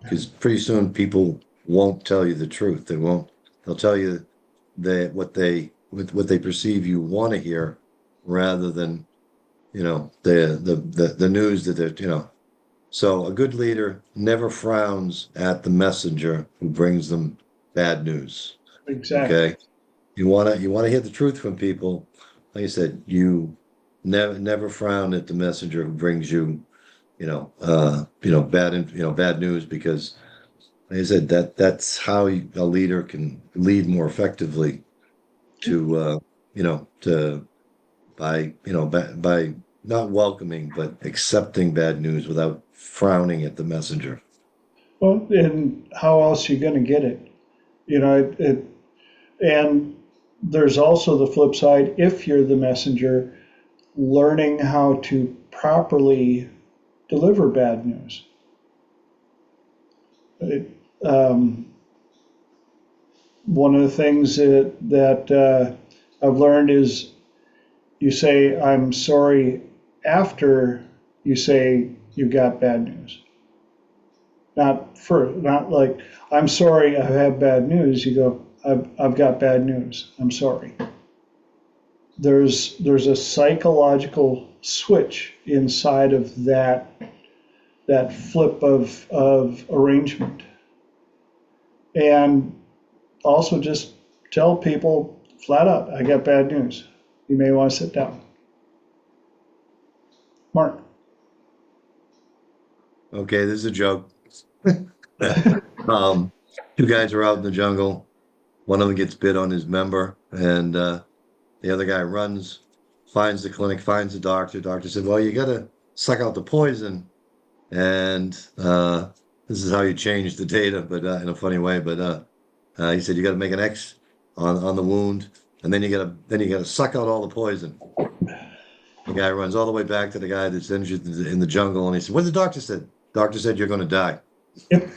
because pretty soon people won't tell you the truth. They'll tell you what with what they perceive you want to hear, rather than, the news that they're. So a good leader never frowns at the messenger who brings them bad news. Exactly. Okay. You want to hear the truth from people. Like I said, you never frown at the messenger who brings you, bad news, because like I said, that's how a leader can lead more effectively to, by not welcoming, but accepting bad news without frowning at the messenger. Well, and how else are you going to get it? And there's also the flip side. If you're the messenger, learning how to properly deliver bad news. One of the things that I've learned is you say, I'm sorry, after you say you got bad news. Not like, I'm sorry, I have bad news. You go, I've got bad news. I'm sorry. There's a psychological switch inside of that flip of arrangement. And also just tell people flat out, I got bad news. You may want to sit down. Mark. Okay, this is a joke. Two guys are out in the jungle. One of them gets bit on his member, and the other guy runs, finds the clinic, finds the doctor. Doctor said, well, you got to suck out the poison. And this is how you change the data, but in a funny way. But he said, you got to make an X on the wound, and then you got to suck out all the poison. The guy runs all the way back to the guy that's injured in the jungle, and he said, what did the doctor said? Doctor said, you're going to die. Yep.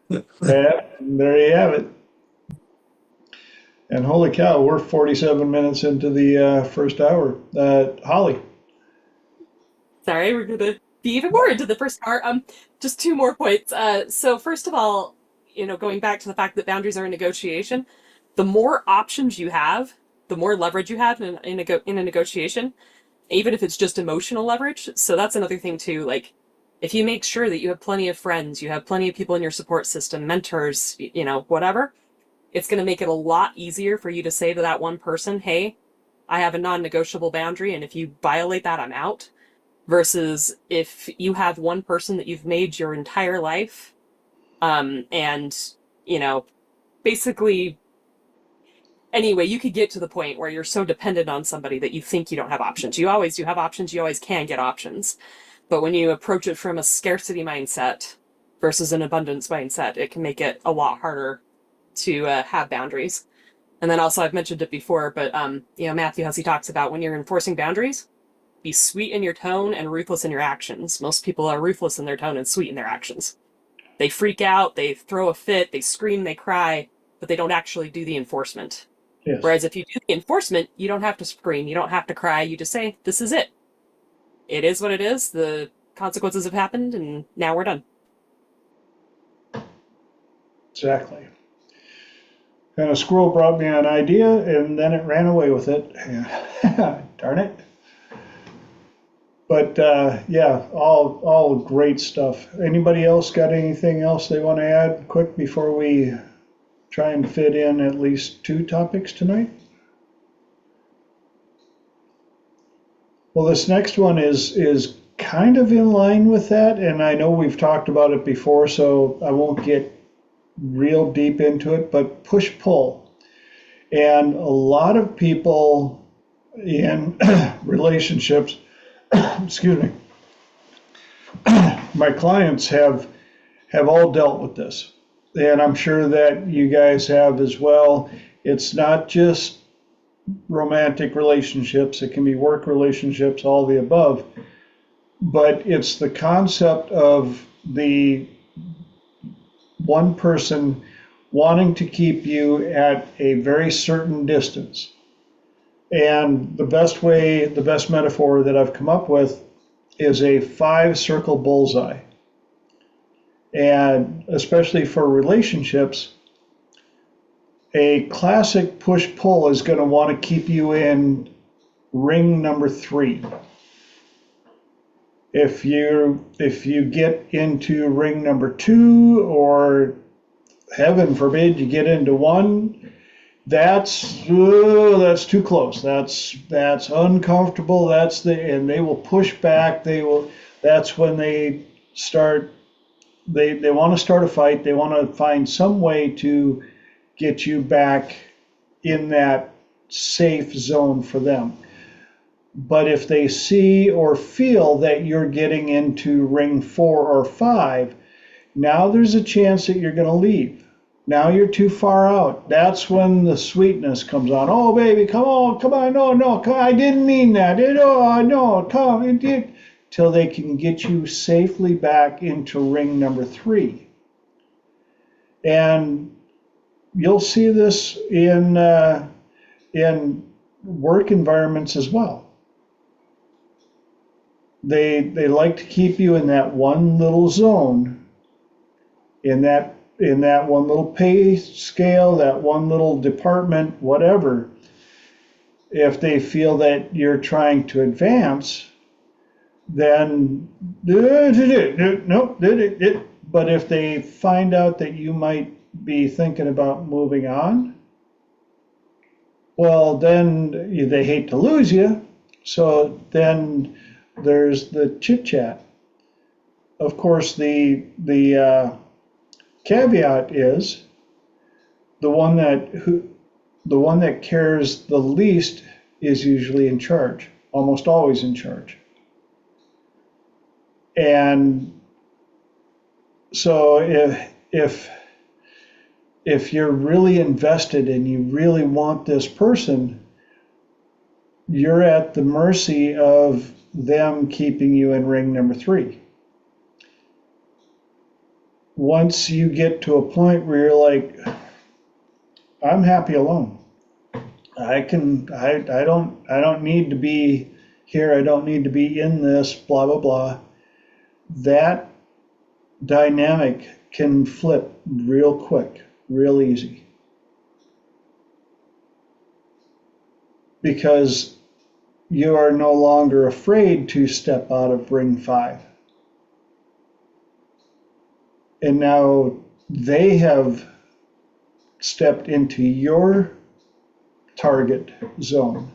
Yeah, there you have it. And holy cow, we're 47 minutes into the first hour. Holly. Sorry, we're going to be even more into the first hour. Just two more points. So first of all, going back to the fact that boundaries are a negotiation, the more options you have, the more leverage you have in a negotiation, even if it's just emotional leverage. So that's another thing too. Like, if you make sure that you have plenty of friends, you have plenty of people in your support system, mentors, whatever, it's going to make it a lot easier for you to say to that one person, hey, I have a non-negotiable boundary, and if you violate that, I'm out. Versus if you have one person that you've made your entire life, and, basically, anyway, you could get to the point where you're so dependent on somebody that you think you don't have options. You always do have options. You always can get options. But when you approach it from a scarcity mindset versus an abundance mindset, it can make it a lot harder to have boundaries. And then also, I've mentioned it before, but Matthew Hussey talks about when you're enforcing boundaries, be sweet in your tone and ruthless in your actions. Most people are ruthless in their tone and sweet in their actions. They freak out, they throw a fit, they scream, they cry, but they don't actually do the enforcement. Yes. Whereas if you do the enforcement, you don't have to scream, you don't have to cry, you just say, this is it. It is what it is, the consequences have happened, and now we're done. Exactly. And a squirrel brought me an idea, and then it ran away with it. Darn it. But yeah, all great stuff. Anybody else got anything else they want to add quick before we try and fit in at least 2 topics tonight? Well, this next one is kind of in line with that, and I know we've talked about it before, so I won't get real deep into it, but push-pull. And a lot of people in relationships, excuse me, my clients have all dealt with this, and I'm sure that you guys have as well. It's not just romantic relationships, it can be work relationships, all the above, but it's the concept of the one person wanting to keep you at a very certain distance. And the best metaphor that I've come up with is a 5-circle bullseye. And especially for relationships, A classic push-pull is going to want to keep you in ring number 3. If you get into ring number 2, or heaven forbid you get into 1, that's too close. That's uncomfortable. And they will push back. That's when they start. They want to start a fight. They want to find some way to get you back in that safe zone for them. But if they see or feel that you're getting into ring 4 or 5, now there's a chance that you're going to leave. Now you're too far out. That's when the sweetness comes on. Oh, baby, come on, no, come, I didn't mean that. No, come, till they can get you safely back into ring number 3. And you'll see this in work environments as well. They like to keep you in that one little zone, in that one little pay scale, that one little department, whatever. If they feel that you're trying to advance, then nope. But if they find out that you might be thinking about moving on, well, then they hate to lose you. So then there's the chit chat. Of course, the caveat is the one that cares the least is usually in charge, almost always in charge. And so if you're really invested and you really want this person, you're at the mercy of them keeping you in ring number 3. Once you get to a point where you're like, I'm happy alone. I don't need to be here. I don't need to be in this, blah, blah, blah. That dynamic can flip real quick, real easy. Because you are no longer afraid to step out of ring 5. And now they have stepped into your target zone.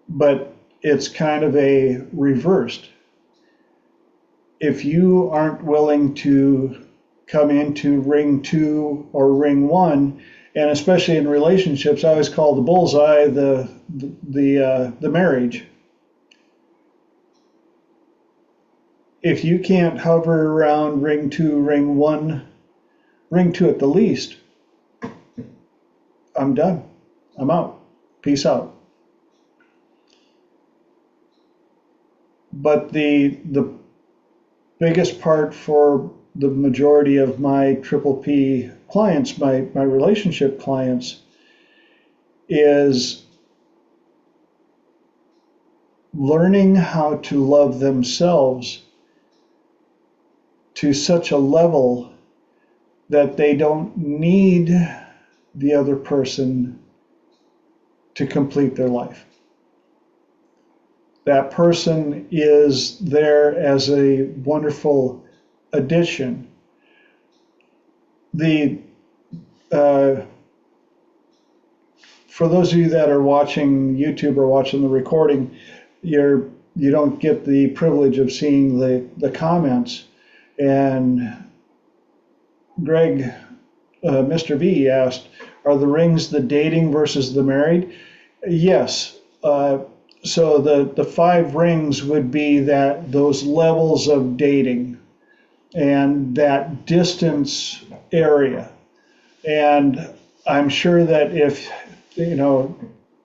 But it's kind of a reversed. If you aren't willing to come into ring 2 or ring 1, and especially in relationships, I always call the bullseye the marriage. If you can't hover around ring 2, ring 1, ring 2 at the least, I'm done. I'm out. Peace out. But the biggest part for the majority of my triple P clients, my relationship clients, is learning how to love themselves to such a level that they don't need the other person to complete their life. That person is there as a wonderful addition. For those of you that are watching YouTube or watching the recording, you don't get the privilege of seeing the comments. And Greg, Mr. V asked, are the rings the dating versus the married? Yes. So the 5 rings would be those levels of dating and that distance area. And I'm sure that if,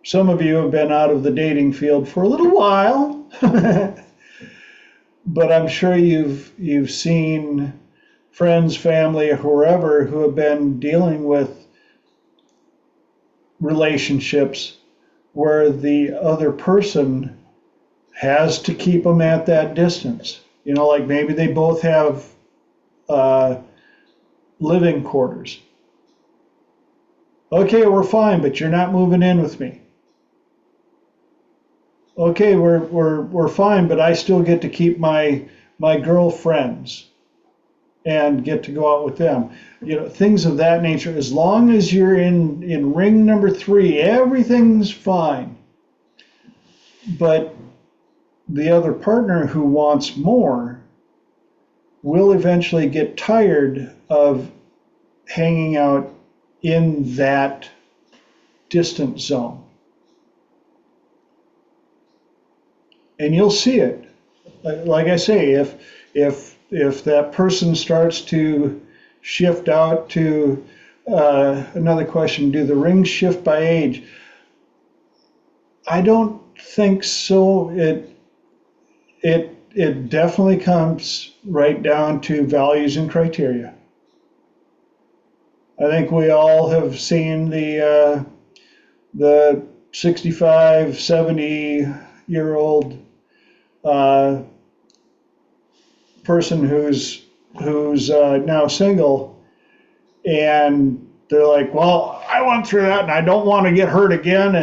some of you have been out of the dating field for a little while, but I'm sure you've seen friends, family, or whoever who have been dealing with relationships where the other person has to keep them at that distance. Like maybe they both have living quarters, Okay, we're fine, but you're not moving in with me. Okay, we're fine, but I still get to keep my girlfriends and get to go out with them. You know, things of that nature. As long as you're in ring number 3, everything's fine. But the other partner who wants more will eventually get tired of hanging out in that distant zone. And you'll see it. Like I say, if that person starts to shift out to another question, do the rings shift by age? I don't think so. It definitely comes right down to values and criteria. I think we all have seen the 65, 70-year-old person who's now single, and they're like, well, I went through that and I don't want to get hurt again,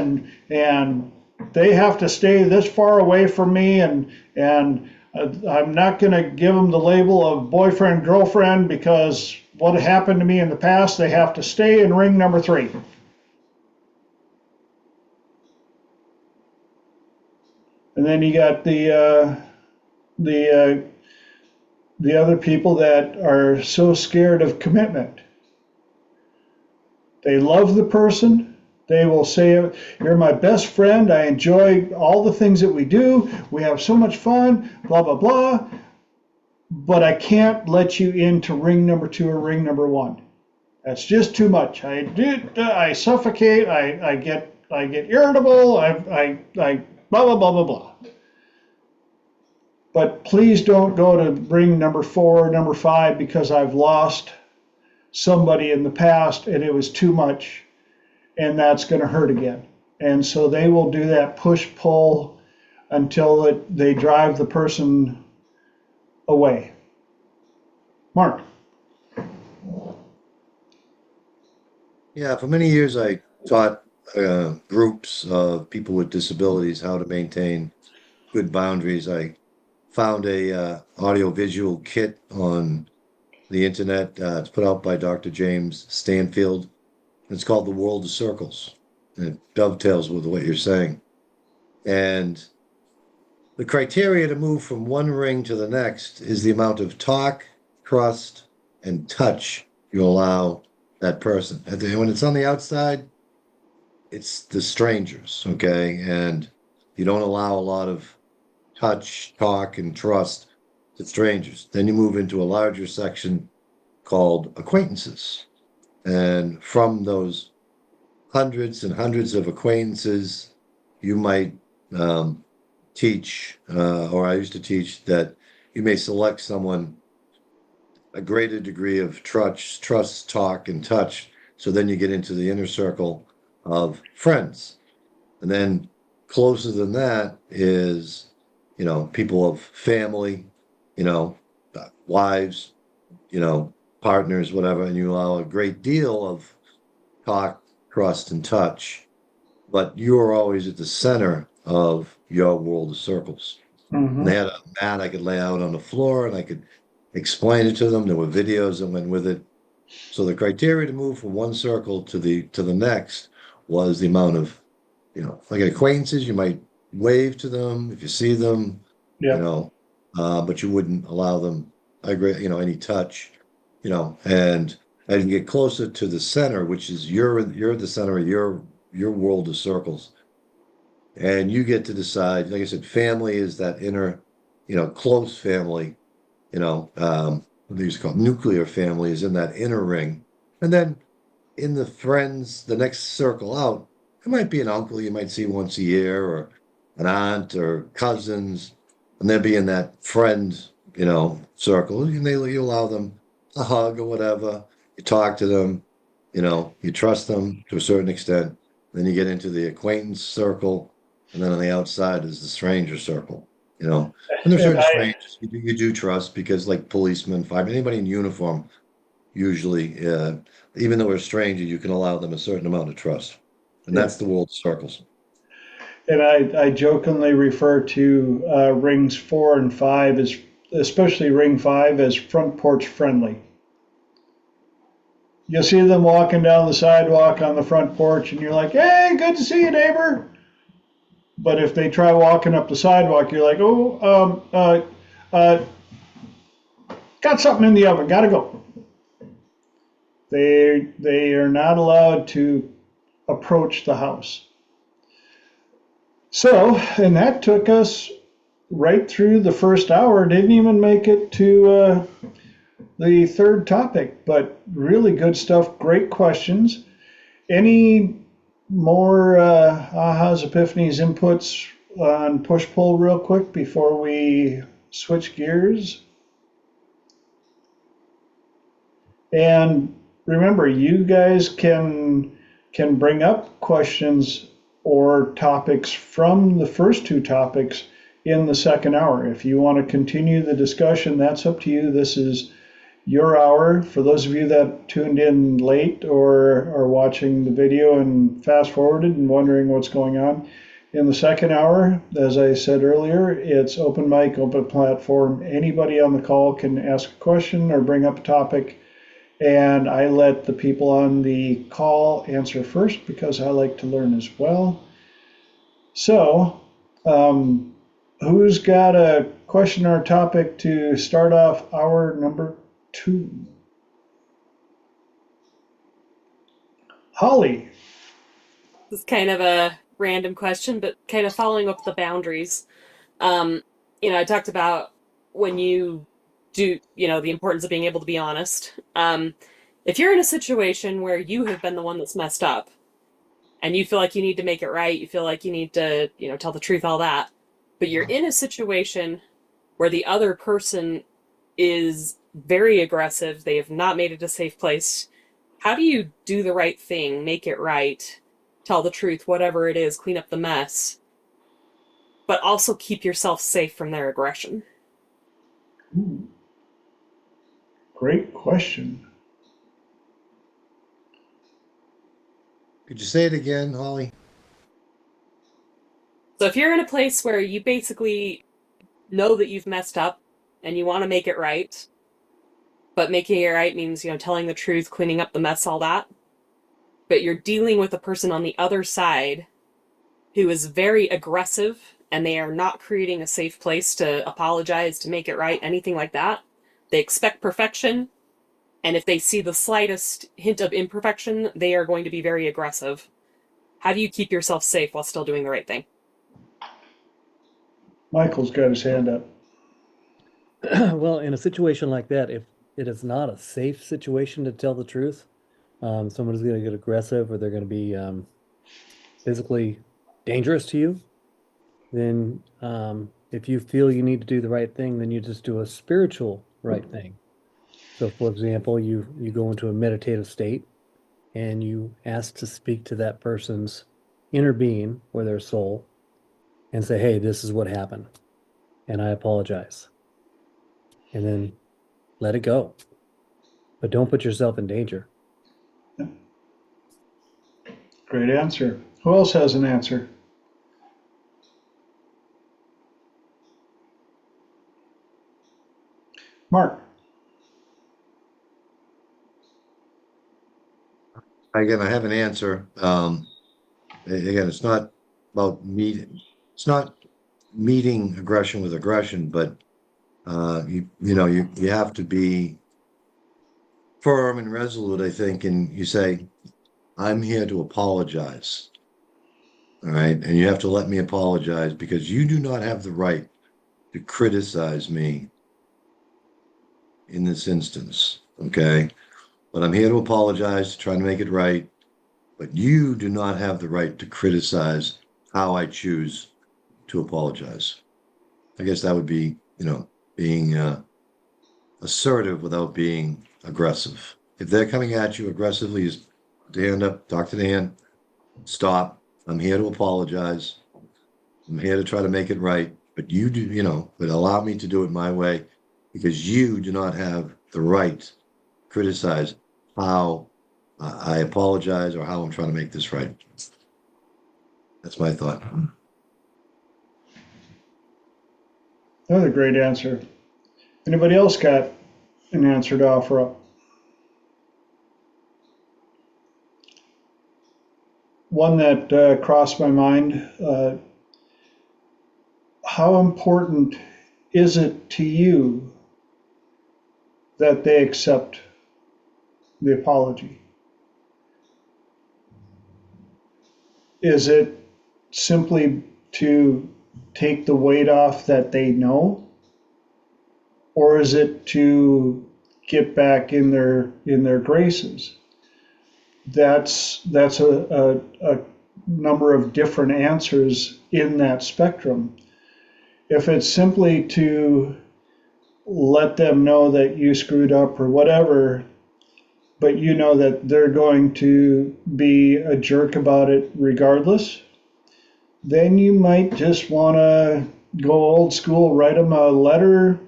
and they have to stay this far away from me, and I'm not going to give them the label of boyfriend, girlfriend, because what happened to me in the past, they have to stay in ring number 3. And then you got the other people that are so scared of commitment. They love the person. They will say, you're my best friend. I enjoy all the things that we do. We have so much fun, blah, blah, blah. But I can't let you into ring number 2 or ring number 1. That's just too much. I suffocate. I get irritable. I blah, blah, blah, blah, blah. But please don't go to ring number 4 or number 5 because I've lost somebody in the past and it was too much, and that's going to hurt again. And so they will do that push-pull until they drive the person away. Mark. Yeah, for many years I taught groups of people with disabilities how to maintain good boundaries. I found a audio-visual kit on the internet. It's put out by Dr. James Stanfield. It's called The World of Circles. And it dovetails with what you're saying. And the criteria to move from one ring to the next is the amount of talk, trust, and touch you allow that person. When it's on the outside, it's the strangers, okay? And you don't allow a lot of touch, talk, and trust to strangers. Then you move into a larger section called acquaintances. And from those hundreds and hundreds of acquaintances, you might teach, or I used to teach, that you may select someone a greater degree of trust, talk, and touch. So then you get into the inner circle of friends. And then closer than that is, people of family, wives, partners, whatever, and you allow a great deal of talk, trust, and touch, but you are always at the center of your world of circles. Mm-hmm. And they had a mat I could lay out on the floor, and I could explain it to them. There were videos that went with it. So the criteria to move from one circle to the next was the amount of, like acquaintances, you might wave to them if you see them, Yeah. But you wouldn't allow them, any touch, and as you get closer to the center, which is you're at the center of your world of circles, and you get to decide. Like I said, family is that inner, close family, what they used to call nuclear family is in that inner ring, and then in the friends, the next circle out, it might be an uncle you might see once a year, or an aunt, or cousins, and they'll be in that friend, circle, and you allow them a hug or whatever. You talk to them, you trust them to a certain extent. Then you get into the acquaintance circle, and then on the outside is the stranger circle, And there's certain strangers you do trust because, like policemen, firemen, anybody in uniform, usually, even though we're a stranger, you can allow them a certain amount of trust. And Yeah. that's the world of circles. And I jokingly refer to rings 4 and 5 as, especially ring 5, as front porch friendly. You'll see them walking down the sidewalk on the front porch, and you're like, "Hey, good to see you, neighbor." But if they try walking up the sidewalk, you're like, "Oh, uh, got something in the oven, gotta go." They are not allowed to approach the house. So, and that took us right through the first hour. Didn't even make it to the third topic, but really good stuff. Great questions. Any more ahas, epiphanies, inputs on push pull real quick before we switch gears? And remember, you guys can bring up questions or topics from the first two topics in the second hour. If you want to continue the discussion, that's up to you. This is your hour. For those of you that tuned in late or are watching the video and fast forwarded and wondering what's going on, in the second hour, as I said earlier, it's open mic, open platform. Anybody on the call can ask a question or bring up a topic, and I let the people on the call answer first because I like to learn as well. So, who's got a question or a topic to start off hour number 2? Holly. This is kind of a random question, but kind of following up the boundaries. I talked about when you do, the importance of being able to be honest. If you're in a situation where you have been the one that's messed up and you feel like you need to make it right, you feel like you need to, tell the truth, all that, but you're in a situation where the other person is very aggressive, they have not made it a safe place, how do you do the right thing, make it right, tell the truth, whatever it is, clean up the mess, but also keep yourself safe from their aggression? Ooh, great question. Could you say it again, Holly? So if you're in a place where you basically know that you've messed up and you want to make it right, but making it right means, telling the truth, cleaning up the mess, all that, but you're dealing with a person on the other side who is very aggressive and they are not creating a safe place to apologize, to make it right, anything like that. They expect perfection, and if they see the slightest hint of imperfection, they are going to be very aggressive. How do you keep yourself safe while still doing the right thing? Michael's got his hand up. Well, in a situation like that, if it is not a safe situation to tell the truth, someone's going to get aggressive or they're going to be physically dangerous to you, then if you feel you need to do the right thing, then you just do a spiritual right thing. So, for example, you go into a meditative state and you ask to speak to that person's inner being or their soul and say, "Hey, this is what happened, and I apologize." And then let it go. But don't put yourself in danger. Great answer. Who else has an answer? Mark. Again, I have an answer. Again, it's not about it's not meeting aggression with aggression, but you have to be firm and resolute, I think, and you say, "I'm here to apologize." All right. And you have to let me apologize because you do not have the right to criticize me in this instance. Okay. But I'm here to apologize, to try to make it right. But you do not have the right to criticize how I choose to apologize. I guess that would be, being assertive without being aggressive. If they're coming at you aggressively, just put the hand up, talk to the hand, stop. I'm here to apologize. I'm here to try to make it right. But you do, but allow me to do it my way because you do not have the right criticize how I apologize or how I'm trying to make this right. That's my thought. Another great answer. Anybody else got an answer to offer up? One that crossed my mind. How important is it to you that they accept the apology? Is it simply to take the weight off that they know? Or is it to get back in their graces? That's a number of different answers in that spectrum. If it's simply to let them know that you screwed up or whatever, but you know that they're going to be a jerk about it regardless, then you might just want to go old school, write them a letter,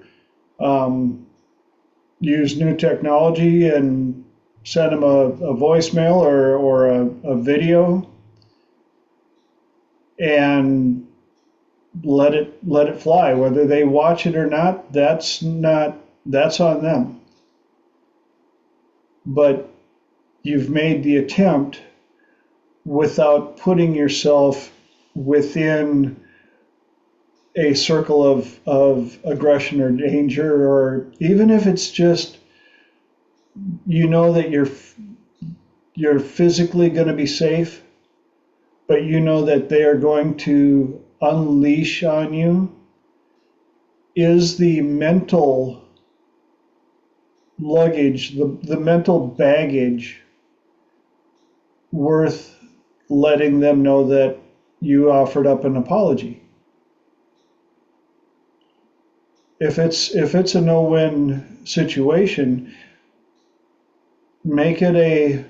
use new technology and send them a voicemail or a video and let it fly. Whether they watch it or not, that's on them. But you've made the attempt without putting yourself within a circle of aggression or danger, or even if it's just, you know that you're physically going to be safe, but you know that they are going to unleash on you. Is the mental luggage, the mental baggage, worth letting them know that you offered up an apology? If it's a no-win situation, make it a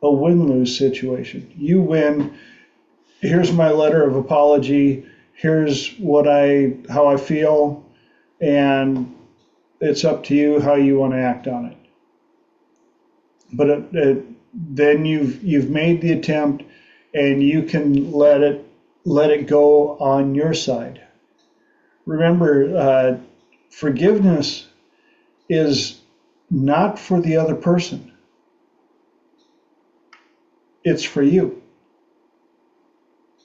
win-lose situation. You win. Here's my letter of apology. Here's how I feel, and it's up to you how you want to act on it. But then you've made the attempt, and you can let it go on your side. Remember, forgiveness is not for the other person. It's for you.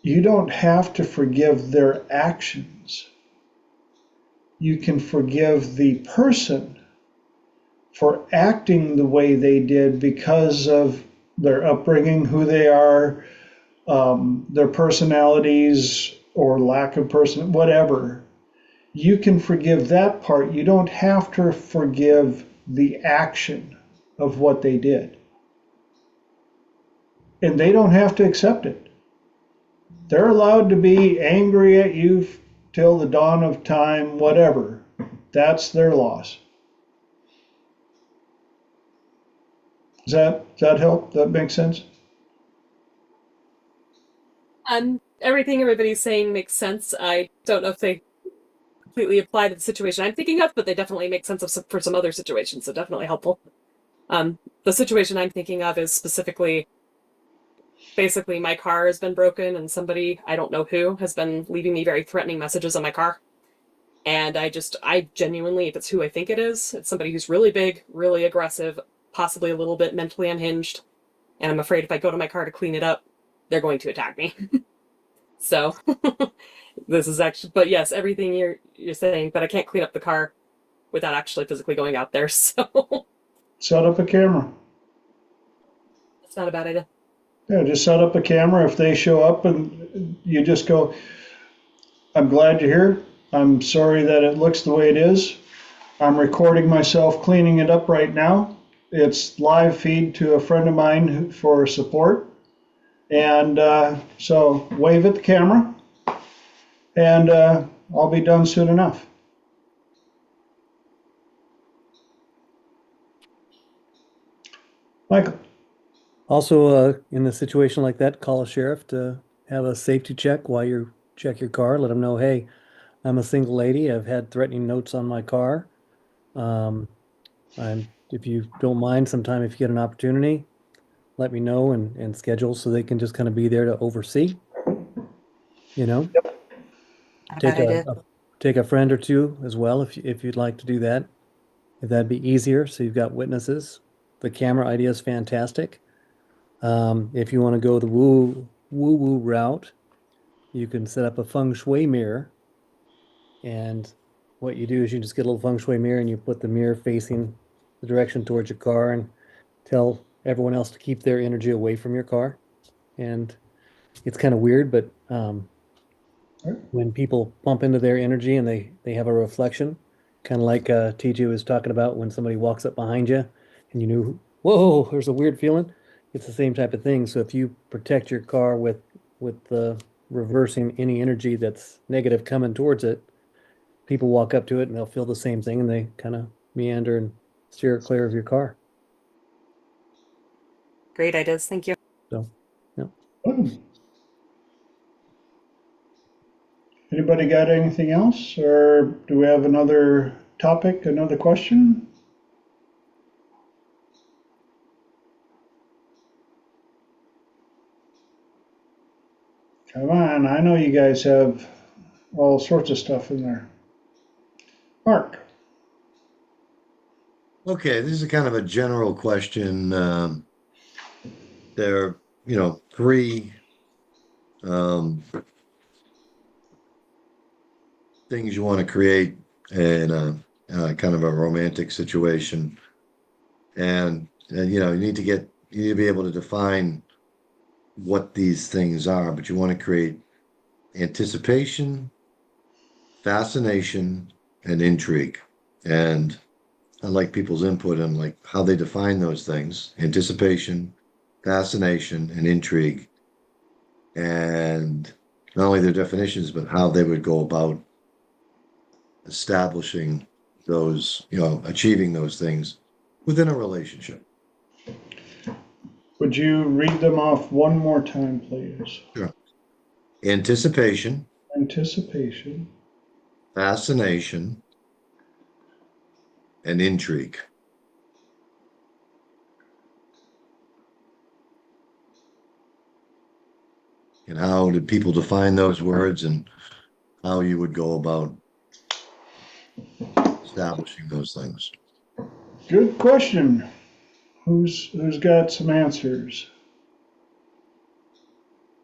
You don't have to forgive their actions. You can forgive the person for acting the way they did because of their upbringing, who they are, their personalities or lack of whatever. You can forgive that part. You don't have to forgive the action of what they did. And they don't have to accept it. They're allowed to be angry at you till the dawn of time, whatever. That's their loss. Does that help? That makes sense? Everything everybody's saying makes sense. I don't know if they completely apply to the situation I'm thinking of, but they definitely make sense for some other situations, so definitely helpful. The situation I'm thinking of is specifically, basically my car has been broken and somebody, I don't know who, has been leaving me very threatening messages on my car. And I genuinely, if it's who I think it is, it's somebody who's really big, really aggressive, possibly a little bit mentally unhinged. And I'm afraid if I go to my car to clean it up, they're going to attack me. So this is actually, but yes, everything you're saying, but I can't clean up the car without actually physically going out there. So Set up a camera. it's not a bad idea. Yeah, just set up a camera. If they show up and you just go, I'm glad you're here. I'm sorry that it looks the way it is. I'm recording myself cleaning it up right now. It's live feed to a friend of mine for support. And so wave at the camera, and I'll be done soon enough. Michael. Also, in a situation like that, call a sheriff to have a safety check while you check your car. Let them know, hey, I'm a single lady. I've had threatening notes on my car. I'm if you don't mind, sometime if you get an opportunity, let me know and schedule so they can just kind of be there to oversee, you know. Not a Take bad idea. take a friend or two as well if you'd like to do that. If that'd be easier, so you've got witnesses. The camera idea is fantastic. If you want to go the woo route, you can set up a feng shui mirror. And what you do is you just get a little feng shui mirror and you put the mirror facing the direction towards your car and tell everyone else to keep their energy away from your car. And it's kind of weird, but when people bump into their energy and they have a reflection, kind of like TJ was talking about when somebody walks up behind you and you knew, whoa, there's a weird feeling. It's the same type of thing. So if you protect your car with reversing any energy that's negative coming towards it, people walk up to it and they'll feel the same thing and they kind of meander and steer it clear of your car. Great ideas. Thank you. So, yeah. Anybody got anything else, or do we have another topic, another question? Come on, I know you guys have all sorts of stuff in there. Mark. Okay, this is kind of a general question. There are, three things you want to create in a kind of a romantic situation, and you need to be able to define what these things are, but you want to create anticipation, fascination, and intrigue. And I like people's input on like how they define those things: anticipation, fascination, and intrigue. And not only their definitions, but how they would go about establishing those, achieving those things within a relationship. Would you read them off one more time, please? Sure. Anticipation, Anticipation, fascination, and intrigue. And how did people define those words, and how you would go about establishing those things? good question. Who's got some answers?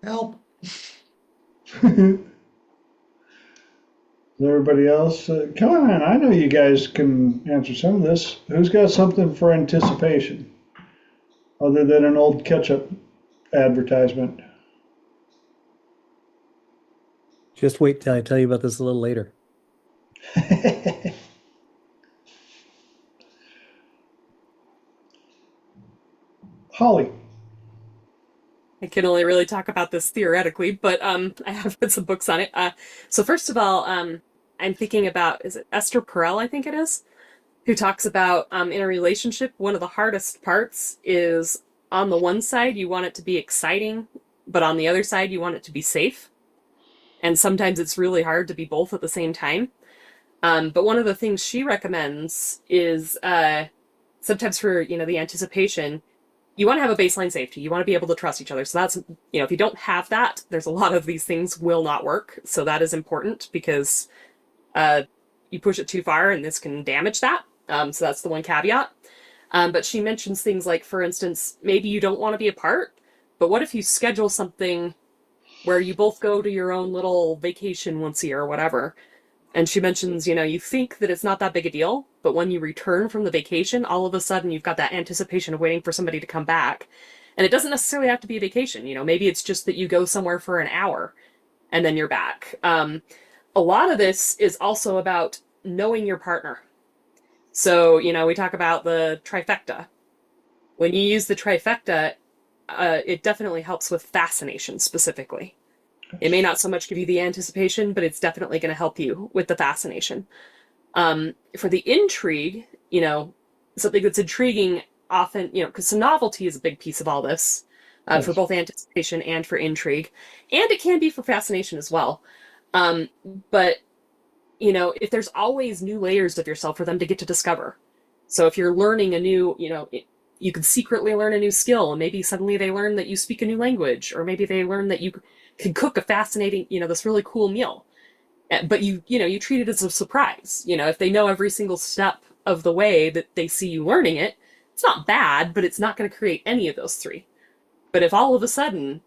Help. Everybody else? Come on, I know you guys can answer some of this. Who's got something for anticipation other than an old ketchup advertisement? Just wait till I tell you about this a little later. Holly. I can only really talk about this theoretically, but I have read some books on it. So first of all, I'm thinking about, is it Esther Perel, I think it is, who talks about in a relationship, one of the hardest parts is on the one side, you want it to be exciting, but on the other side, you want it to be safe. And sometimes it's really hard to be both at the same time. But one of the things she recommends is sometimes for, the anticipation, you want to have a baseline safety. You want to be able to trust each other. So that's, if you don't have that, there's a lot of these things will not work. So that is important because you push it too far and this can damage that. So that's the one caveat. But she mentions things like, for instance, maybe you don't want to be apart, but what if you schedule something where you both go to your own little vacation once a year or whatever? And she mentions, you think that it's not that big a deal, but when you return from the vacation, all of a sudden you've got that anticipation of waiting for somebody to come back. And it doesn't necessarily have to be a vacation. Maybe it's just that you go somewhere for an hour and then you're back. A lot of this is also about knowing your partner. So, we talk about the trifecta. When you use the trifecta, it definitely helps with fascination specifically. It may not so much give you the anticipation, but it's definitely going to help you with the fascination. For the intrigue, something that's intriguing often, because the novelty is a big piece of all this, for both anticipation and for intrigue. And it can be for fascination as well. But, if there's always new layers of yourself for them to get to discover. So if you're learning a new, you could secretly learn a new skill, and maybe suddenly they learn that you speak a new language, or maybe they learn that you can cook a fascinating, this really cool meal. But you treat it as a surprise. If they know every single step of the way that they see you learning it, it's not bad, but it's not going to create any of those three. But if all of a sudden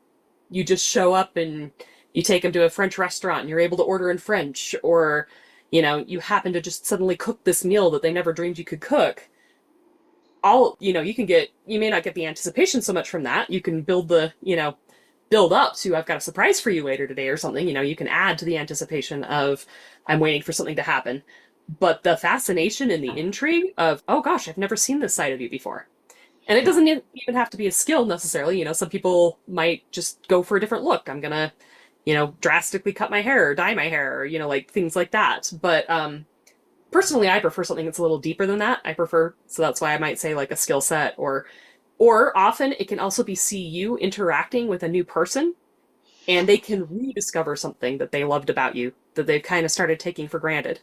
you just show up and you take them to a French restaurant and you're able to order in French, or you happen to just suddenly cook this meal that they never dreamed you could cook, you may not get the anticipation so much from that. You can build up to, I've got a surprise for you later today or something. You can add to the anticipation of, I'm waiting for something to happen. But the fascination and the intrigue of, oh gosh, I've never seen this side of you before. And it doesn't even have to be a skill necessarily. Some people might just go for a different look. I'm going to, drastically cut my hair or dye my hair, or, like things like that. But personally, I prefer something that's a little deeper than that. So that's why I might say like a skill set, or often it can also be see you interacting with a new person, and they can rediscover something that they loved about you that they've kind of started taking for granted.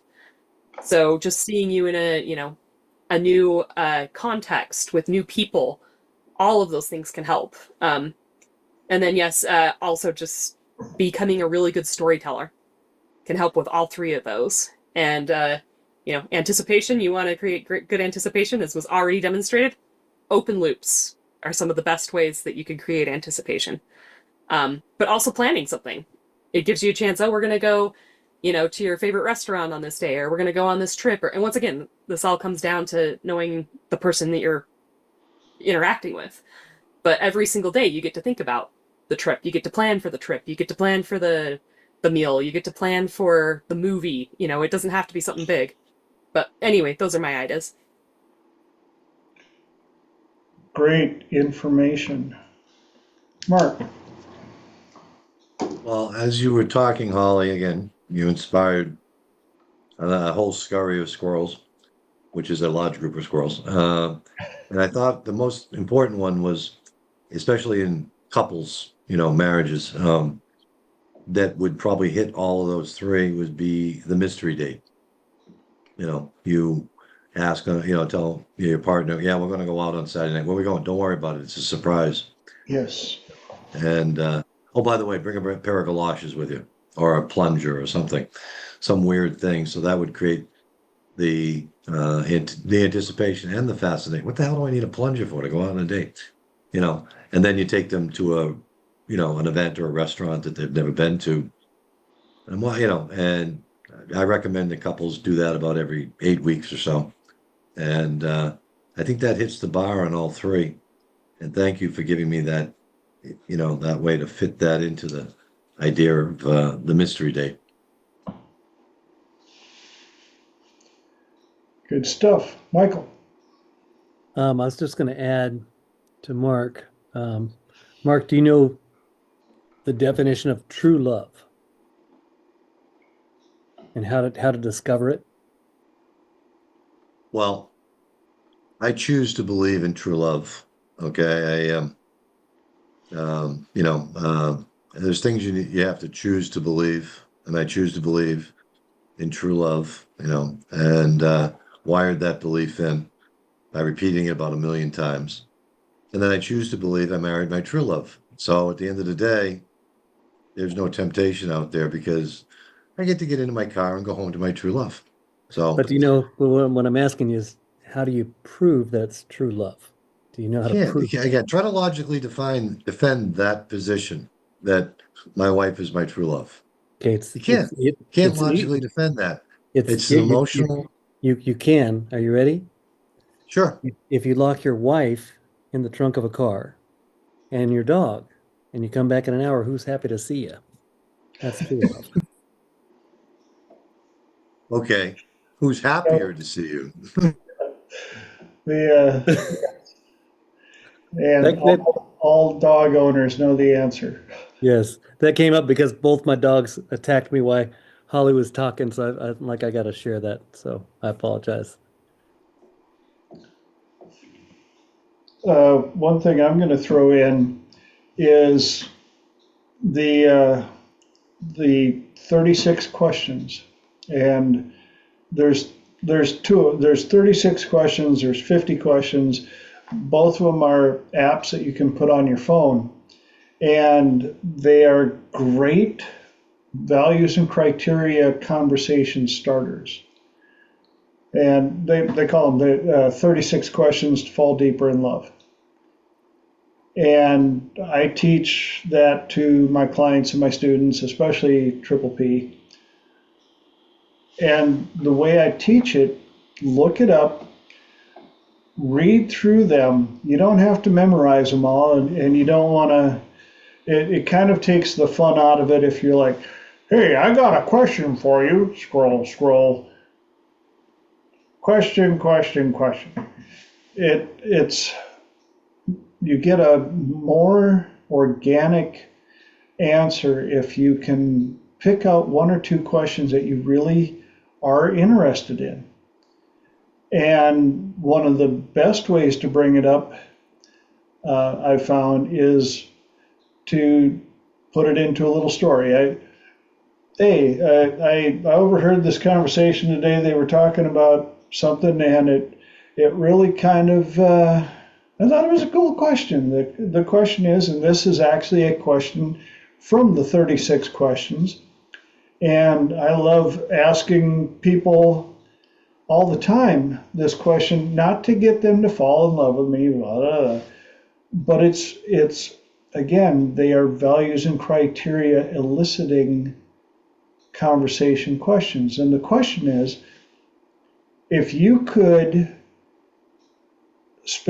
So just seeing you in a new context with new people, all of those things can help. And then yes, also just becoming a really good storyteller can help with all three of those. And anticipation, you want to create good anticipation, as was already demonstrated. Open loops are some of the best ways that you can create anticipation. But also planning something. It gives you a chance, we're going to go, to your favorite restaurant on this day, or we're going to go on this trip. And once again, this all comes down to knowing the person that you're interacting with. But every single day you get to think about the trip. You get to plan for the trip. You get to plan for the meal. You get to plan for the movie. It doesn't have to be something big. But anyway, those are my ideas. Great information. Mark. Well, as you were talking, Holly, again, you inspired a whole scurry of squirrels, which is a large group of squirrels. And I thought the most important one was, especially in couples, marriages, that would probably hit all of those three, would be the mystery date. You ask, tell your partner, yeah, we're going to go out on Saturday night. Where are we going? Don't worry about it. It's a surprise. Yes. And, oh, by the way, bring a pair of galoshes with you, or a plunger or something, some weird thing. So that would create the anticipation and the fascination. What the hell do I need a plunger for to go out on a date? And then you take them to an event or a restaurant that they've never been to. And and I recommend that couples do that about every 8 weeks or so. And I think that hits the bar on all three. And thank you for giving me that, that way to fit that into the idea of the mystery date. Good stuff. Michael. I was just going to add to Mark. Mark, do you know the definition of true love and how to discover it? Well, I choose to believe in true love. Okay, there's things you have to choose to believe, and I choose to believe in true love. And wired that belief in by repeating it about 1 million times. And then I choose to believe I married my true love. So at the end of the day, there's no temptation out there, because I get to get into my car and go home to my true love. So, but what I'm asking you is, how do you prove that's true love? Do you know how to prove? Again, try to logically defend that position that my wife is my true love. Okay, you can't logically defend that. It's emotional. You can. Are you ready? Sure. If you lock your wife in the trunk of a car and your dog, and you come back in an hour, who's happy to see you? That's true love. Okay. Who's happier to see you? And all dog owners know the answer. Yes, that came up because both my dogs attacked me while Holly was talking, so I got to share that. So I apologize. One thing I'm going to throw in is the 36 questions, and there's there's 36 questions, there's 50 questions. Both of them are apps that you can put on your phone, and they are great values and criteria conversation starters. And they call them the 36 questions to fall deeper in love. And I teach that to my clients and my students, especially Triple P. And the way I teach it, look it up, read through them. You don't have to memorize them all, and you don't want to, it kind of takes the fun out of it if you're like, hey, I got a question for you. Scroll, scroll. Question, question, question. It's you get a more organic answer if you can pick out one or two questions that you really are interested in. And one of the best ways to bring it up, I've found, is to put it into a little story. I overheard this conversation today. They were talking about something, and it really kind of, I thought it was a cool question. The question is, and this is actually a question from the 36 questions, and I love asking people all the time this question, not to get them to fall in love with me, blah, blah, blah, but it's again, they are values and criteria eliciting conversation questions. And the question is, if you could sit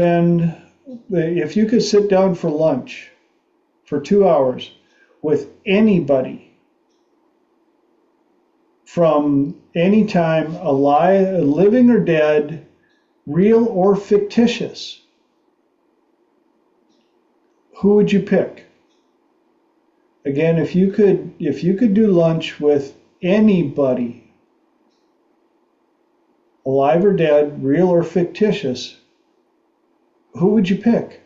down for lunch for 2 hours with anybody from any time, alive, living or dead, real or fictitious, who would you pick? Again, if you could do lunch with anybody, alive or dead, real or fictitious, who would you pick?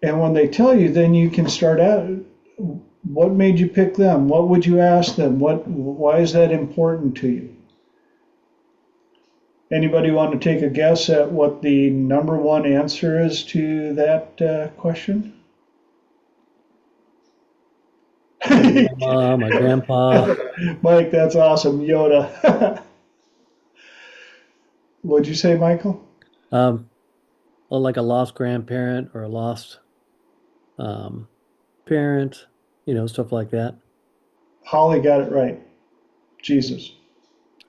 And when they tell you, then you can start out, what made you pick them? What would you ask them? Why is that important to you? Anybody want to take a guess at what the number one answer is to that question? My grandma, my grandpa. Mike, that's awesome. Yoda. What'd you say, Michael? Well, like a lost grandparent or a lost parent, stuff like that. Holly got it right. Jesus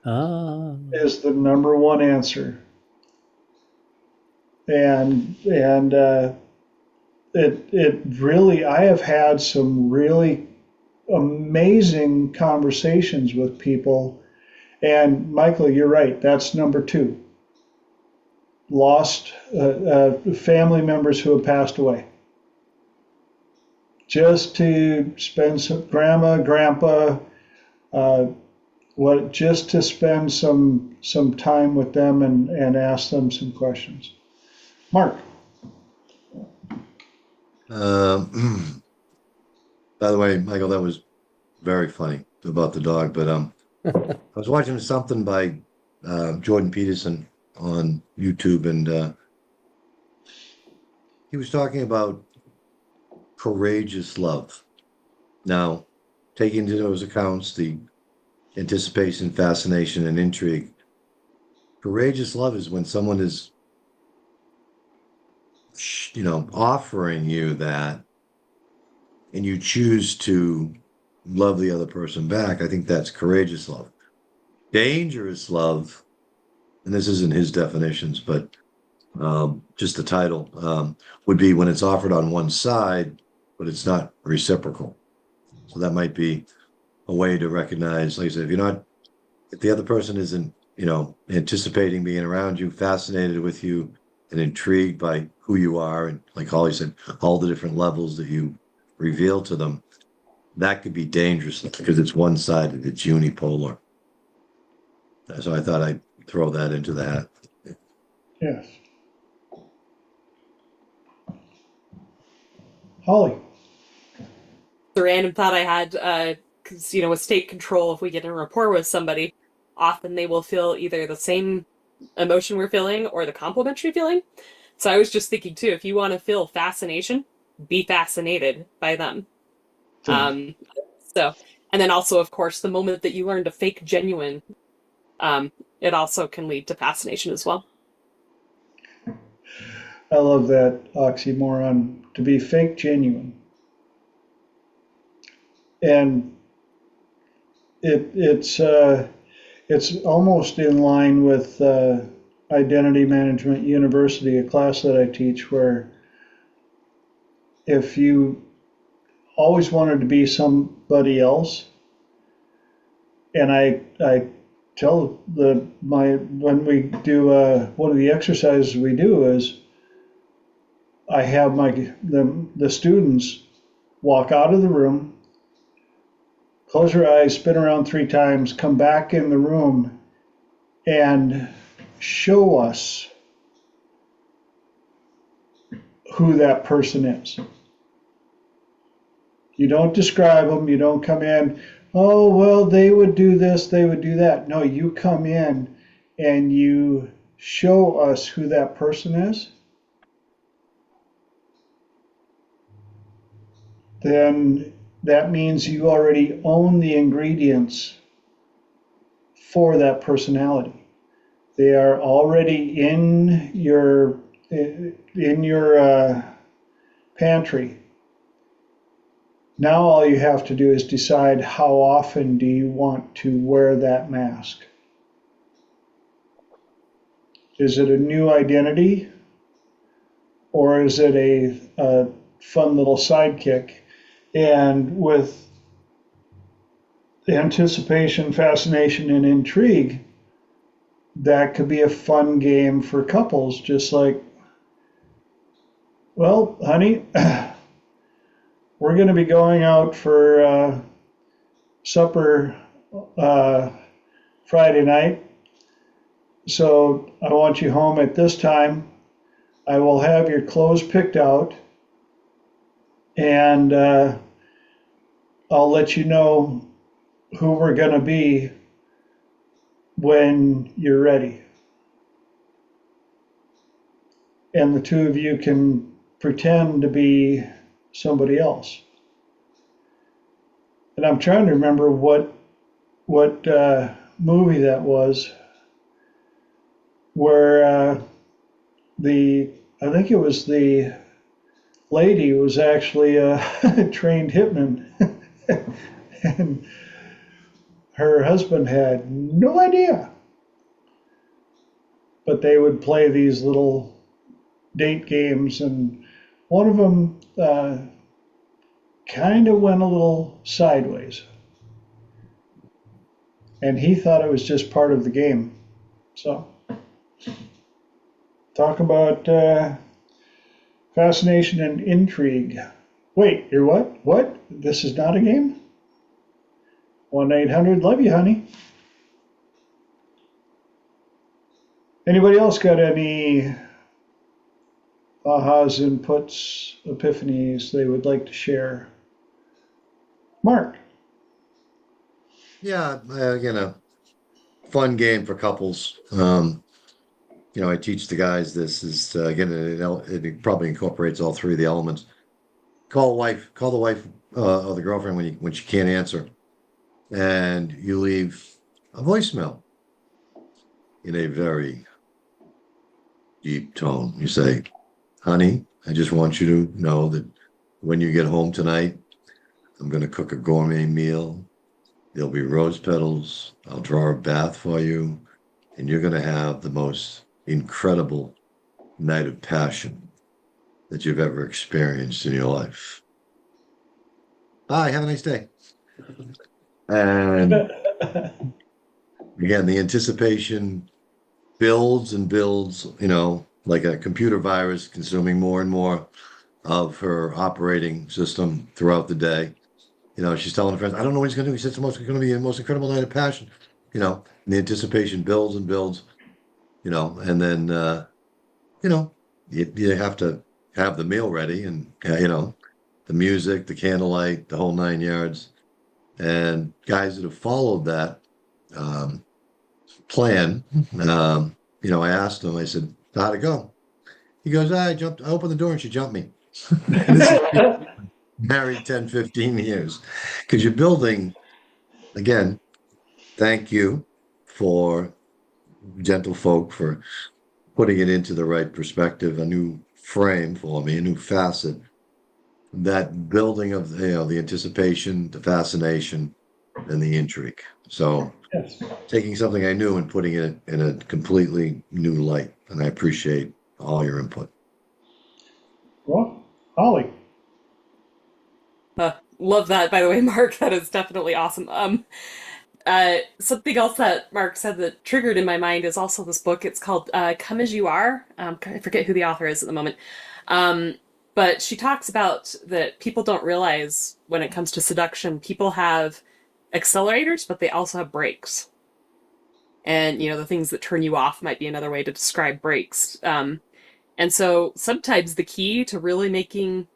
Ah, is the number one answer. And it really, I have had some really amazing conversations with people. And Michael, you're right. That's number two. Lost family members who have passed away. Just to spend some grandma, grandpa, just to spend some time with them and ask them some questions. Mark. By the way, Michael, that was very funny about the dog, but I was watching something by Jordan Peterson on YouTube, and he was talking about courageous love. Now, taking into those accounts the anticipation, fascination, and intrigue, courageous love is when someone is, offering you that, and you choose to love the other person back. I think that's courageous love. Dangerous love, and this isn't his definitions, but just the title, would be when it's offered on one side, but it's not reciprocal. So that might be a way to recognize, like I said, if the other person isn't, anticipating being around you, fascinated with you, and intrigued by who you are, and like Holly said, all the different levels that you reveal to them, that could be dangerous because it's one-sided, it's unipolar. So I thought I'd throw that into the hat. Yes. Holly. The random thought I had, because with state control, if we get in rapport with somebody, often they will feel either the same emotion we're feeling or the complementary feeling. So I was just thinking too, if you want to feel fascination, be fascinated by them. Um, so, and then also, of course, the moment that you learn to fake genuine, it also can lead to fascination as well. I love that oxymoron, to be fake genuine. And it's almost in line with Identity Management University, a class that I teach, where if you always wanted to be somebody else, and I tell when we do one of the exercises we do is I have the students walk out of the room, close your eyes, spin around 3 times, come back in the room, and show us who that person is. You don't describe them. You don't come in, oh, well, they would do this, they would do that. No, you come in and you show us who that person is. Then that means you already own the ingredients for that personality. They are already in your pantry. Now all you have to do is decide how often do you want to wear that mask. Is it a new identity, or is it a fun little sidekick? And with anticipation, fascination, and intrigue, that could be a fun game for couples, just like, well, honey, we're going to be going out for supper Friday night, so I want you home at this time. I will have your clothes picked out, and I'll let you know who we're going to be when you're ready. And the two of you can pretend to be somebody else. And I'm trying to remember what movie that was, where I think it was the lady was actually a trained hitman, and her husband had no idea. But they would play these little date games, and one of them kind of went a little sideways. And he thought it was just part of the game. So, talk about fascination and intrigue. Wait, you're what? What? This is not a game? 1-800 love you, honey. Anybody else got any ahas, inputs, epiphanies they would like to share? Mark. Yeah, again, a fun game for couples. I teach the guys this is again, it probably incorporates all three of the elements. Call the wife or the girlfriend when she can't answer, and you leave a voicemail in a very deep tone. You say, honey, I just want you to know that when you get home tonight, I'm going to cook a gourmet meal. There'll be rose petals. I'll draw a bath for you, and you're going to have the most incredible night of passion that you've ever experienced in your life. Bye, have a nice day. And again, the anticipation builds and builds, like a computer virus consuming more and more of her operating system throughout the day. She's telling her friends, I don't know what he's going to do. He said it's going to be the most incredible night of passion. And the anticipation builds and builds, and then, you have to have the meal ready and, the music, the candlelight, the whole 9 yards. And guys that have followed that, plan, I asked him, I said, how'd it go? He goes, I opened the door and she jumped me. This is married 10, 15 years. Because you're building, again, thank you for gentle folk for putting it into the right perspective, a new frame for me, a new facet. That building of the anticipation, the fascination, and the intrigue. So Yes. taking something I knew and putting it in a completely new light. And I appreciate all your input. Well, Holly. Love that, by the way, Mark. That is definitely awesome. Something else that Mark said that triggered in my mind is also this book. It's called Come As You Are. I forget who the author is at the moment. But she talks about that people don't realize when it comes to seduction, people have accelerators, but they also have brakes. And, the things that turn you off might be another way to describe brakes. And so sometimes the key to really making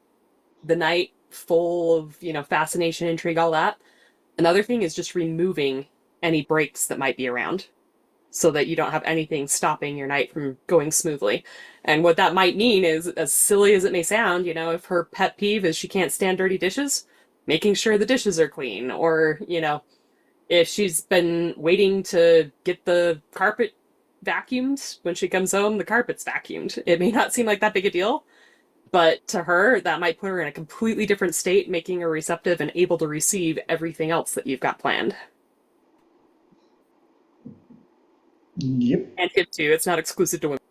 the night full of, fascination, intrigue, all that, another thing is just removing any brakes that might be around so that you don't have anything stopping your night from going smoothly. And what that might mean is, as silly as it may sound, if her pet peeve is she can't stand dirty dishes, making sure the dishes are clean. Or, if she's been waiting to get the carpet vacuumed, when she comes home, the carpet's vacuumed. It may not seem like that big a deal, but to her, that might put her in a completely different state, making her receptive and able to receive everything else that you've got planned. Yep. And him too. It's not exclusive to women.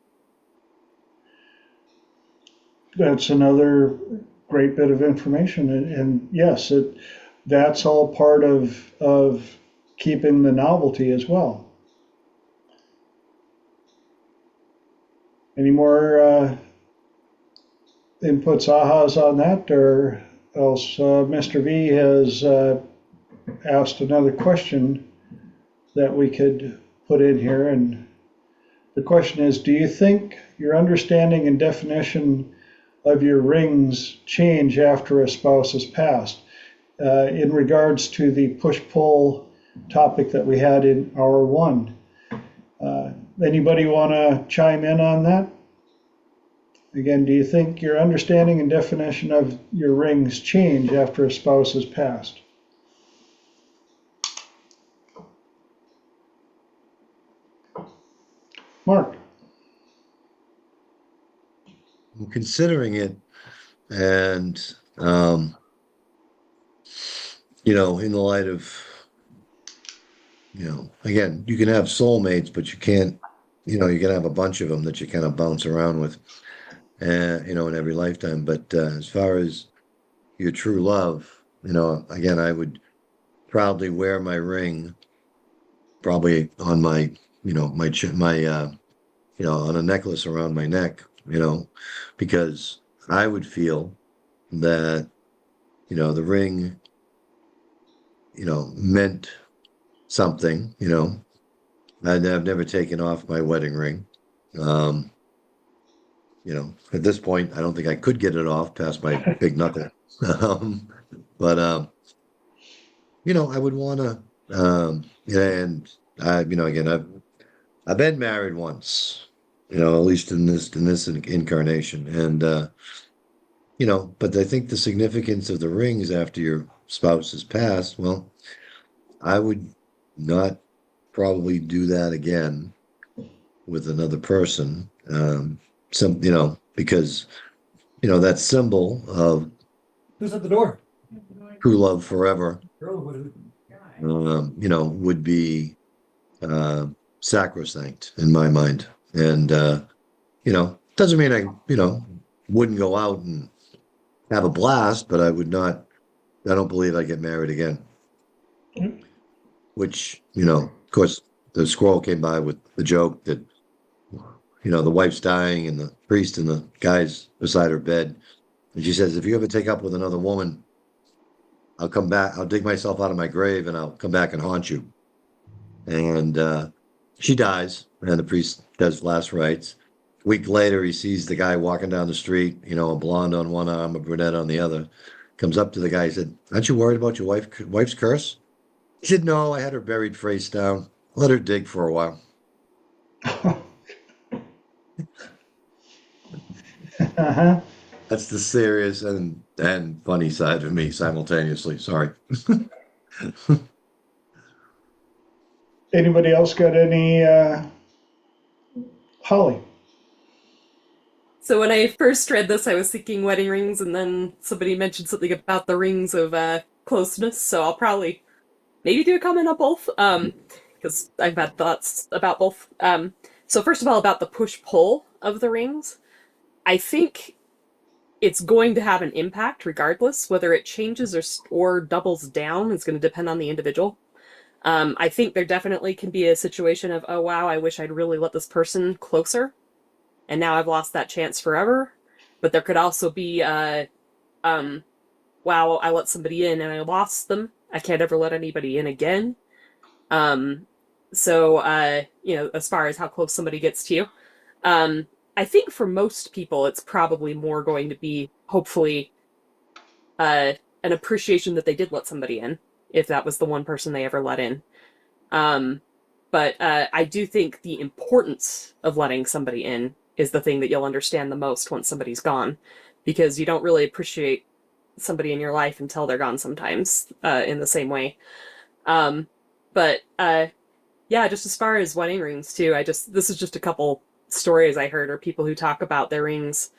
That's another great bit of information. And yes, that's all part of keeping the novelty as well. Any more inputs, ahas on that, or else Mr. V has asked another question that we could put in here. And the question is, do you think your understanding and definition of your rings change after a spouse has passed? In regards to the push-pull topic that we had in hour one. Anybody want to chime in on that? Again, do you think your understanding and definition of your rings change after a spouse has passed? Mark. I'm considering it, and in the light of, again, you can have soulmates, but you can't, you can have a bunch of them that you kind of bounce around with, in every lifetime. But as far as your true love, again, I would proudly wear my ring, probably on my, on a necklace around my neck, because I would feel that, the ring, meant something, I've never taken off my wedding ring. At this point, I don't think I could get it off past my big knuckle. But, I would want to, and again, I've been married once, at least in this incarnation. And, but I think the significance of the rings after your spouse has passed, well, I would not probably do that again with another person. Because, that symbol of Who's at the door? true love forever, would be sacrosanct in my mind. And, doesn't mean I, wouldn't go out and have a blast, but I don't believe I'd get married again. Mm-hmm. Which, of course, the squirrel came by with the joke that, the wife's dying and the priest and the guy's beside her bed. And she says, if you ever take up with another woman, I'll come back, I'll dig myself out of my grave and I'll come back and haunt you. And she dies, and the priest does last rites. A week later, he sees the guy walking down the street, a blonde on one arm, a brunette on the other. Comes up to the guy, he said, aren't you worried about your wife's curse? He said, no, I had her buried face down. Let her dig for a while. Uh-huh. That's the serious and funny side of me simultaneously. Sorry. Anybody else got any, Holly? So when I first read this, I was thinking wedding rings, and then somebody mentioned something about the rings of closeness. So I'll probably maybe do a comment on both, because I've had thoughts about both. So first of all, about the push-pull of the rings, I think it's going to have an impact regardless. Whether it changes or doubles down is going to depend on the individual. I think there definitely can be a situation of, oh wow, I wish I'd really let this person closer, and now I've lost that chance forever. But there could also be, wow, I let somebody in and I lost them. I can't ever let anybody in again. Um, so, as far as how close somebody gets to you, I think for most people, it's probably more going to be, hopefully, an appreciation that they did let somebody in, if that was the one person they ever let in. But I do think the importance of letting somebody in is the thing that you'll understand the most once somebody's gone, because you don't really appreciate somebody in your life until they're gone sometimes, in the same way. But yeah, just as far as wedding rings too, this is just a couple stories I heard, or people who talk about their rings.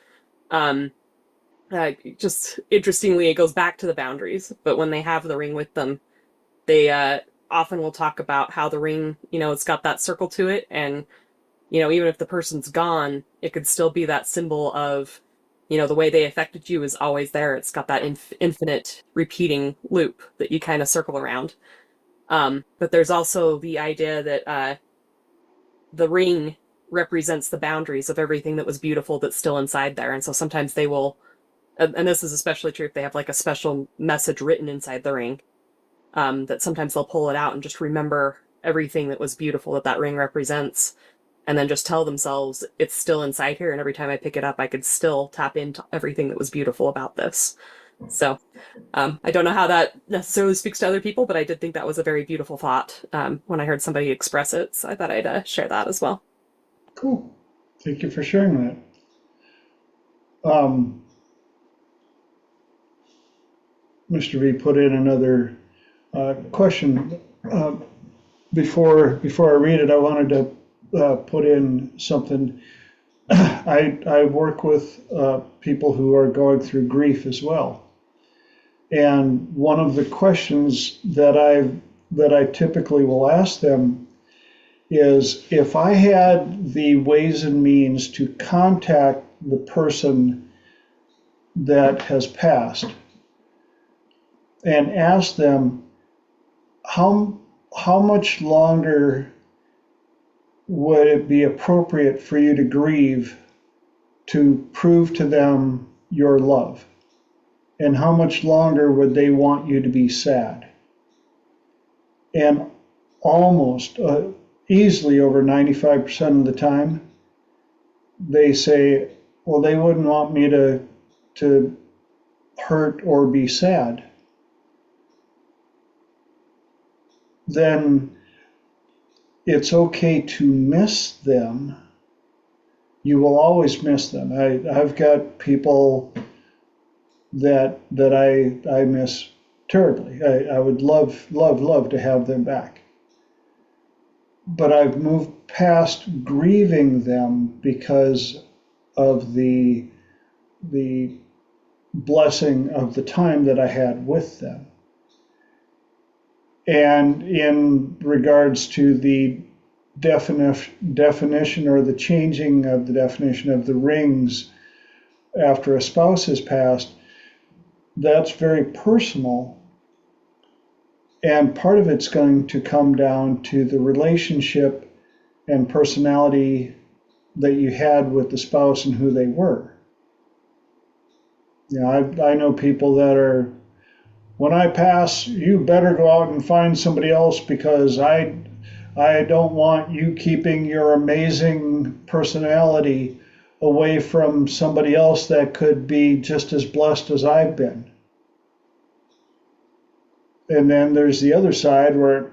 Just interestingly, it goes back to the boundaries, but when they have the ring with them, they often will talk about how the ring, it's got that circle to it, and even if the person's gone, it could still be that symbol of, the way they affected you is always there. It's got that infinite repeating loop that you kind of circle around. But there's also the idea that the ring represents the boundaries of everything that was beautiful that's still inside there. And so sometimes they will, and this is especially true if they have like a special message written inside the ring, that sometimes they'll pull it out and just remember everything that was beautiful that ring represents, and then just tell themselves it's still inside here, and every time I pick it up, I could still tap into everything that was beautiful about this. So I don't know how that necessarily speaks to other people, but I did think that was a very beautiful thought when I heard somebody express it. So I thought I'd share that as well. Cool. Thank you for sharing that. Mr. V put in another question. Before I read it, I wanted to put in something. I work with people who are going through grief as well. And one of the questions that I typically will ask them is, if I had the ways and means to contact the person that has passed and ask them, how much longer would it be appropriate for you to grieve to prove to them your love? And how much longer would they want you to be sad? And almost easily over 95% of the time, they say, well, they wouldn't want me to hurt or be sad. Then it's okay to miss them. You will always miss them. I've got people that I miss terribly. I would love to have them back. But I've moved past grieving them because of the blessing of the time that I had with them. And in regards to the definition or the changing of the definition of the rings after a spouse has passed, that's very personal. And part of it's going to come down to the relationship and personality that you had with the spouse and who they were. I know people that are, when I pass, you better go out and find somebody else, because I don't want you keeping your amazing personality away from somebody else that could be just as blessed as I've been. And then there's the other side where,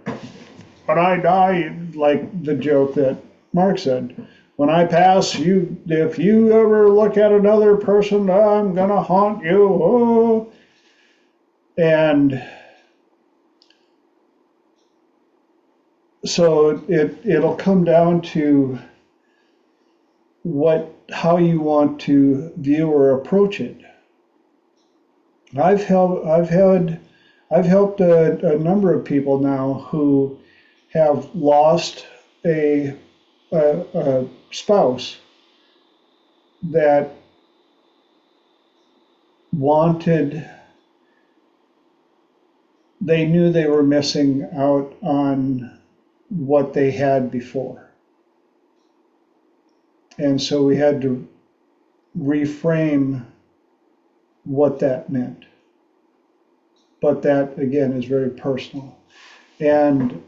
when I die, like the joke that Mark said. When I pass, if you ever look at another person, I'm gonna haunt you. Oh. And so it'll come down to how you want to view or approach it. I've helped a number of people now who have lost a spouse that they knew they were missing out on what they had before. And so we had to reframe what that meant. But that, again, is very personal. And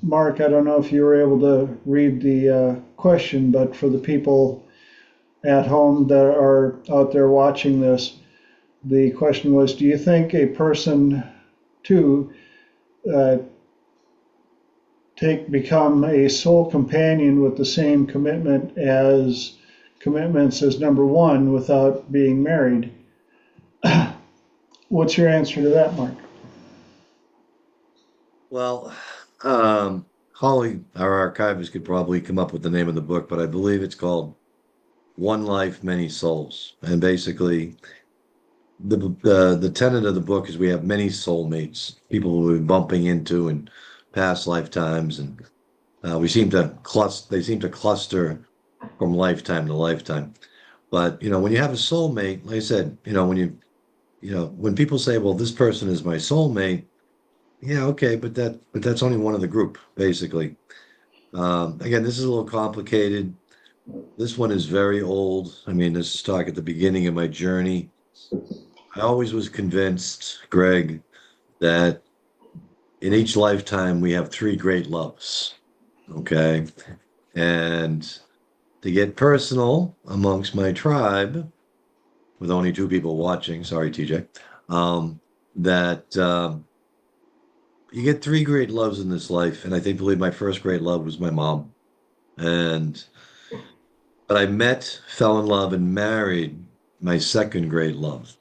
Mark, I don't know if you were able to read the question, but for the people at home that are out there watching this, the question was, do you think a person to become a soul companion with the same commitments as number one without being married? What's your answer to that, Mark? Well, Holly, our archivist, could probably come up with the name of the book, but I believe it's called One Life, Many Souls. And basically, the tenet of the book is we have many soulmates, people we're bumping into in past lifetimes, and they seem to cluster from lifetime to lifetime. But when you have a soulmate, like I said, when people say, "Well, this person is my soulmate," yeah, okay, but that's only one of the group, basically. Again, this is a little complicated. This one is very old. I mean, this is talk at the beginning of my journey. I always was convinced, Greg, that in each lifetime we have three great loves. Okay. And to get personal amongst my tribe, with only two people watching, sorry, TJ, that you get three great loves in this life. And I believe my first great love was my mom. But I met, fell in love, and married my second great love.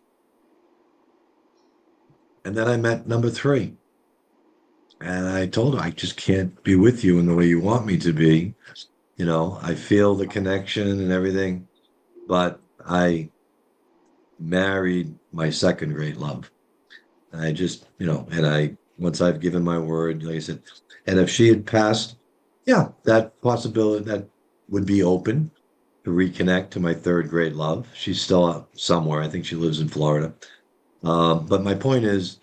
And then I met number three. And I told her, I just can't be with you in the way you want me to be. I feel the connection and everything, but I married my second great love. And I just, once I've given my word, like I said, and if she had passed, yeah, that possibility, that would be open to reconnect to my third great love. She's still out somewhere. I think she lives in Florida. But my point is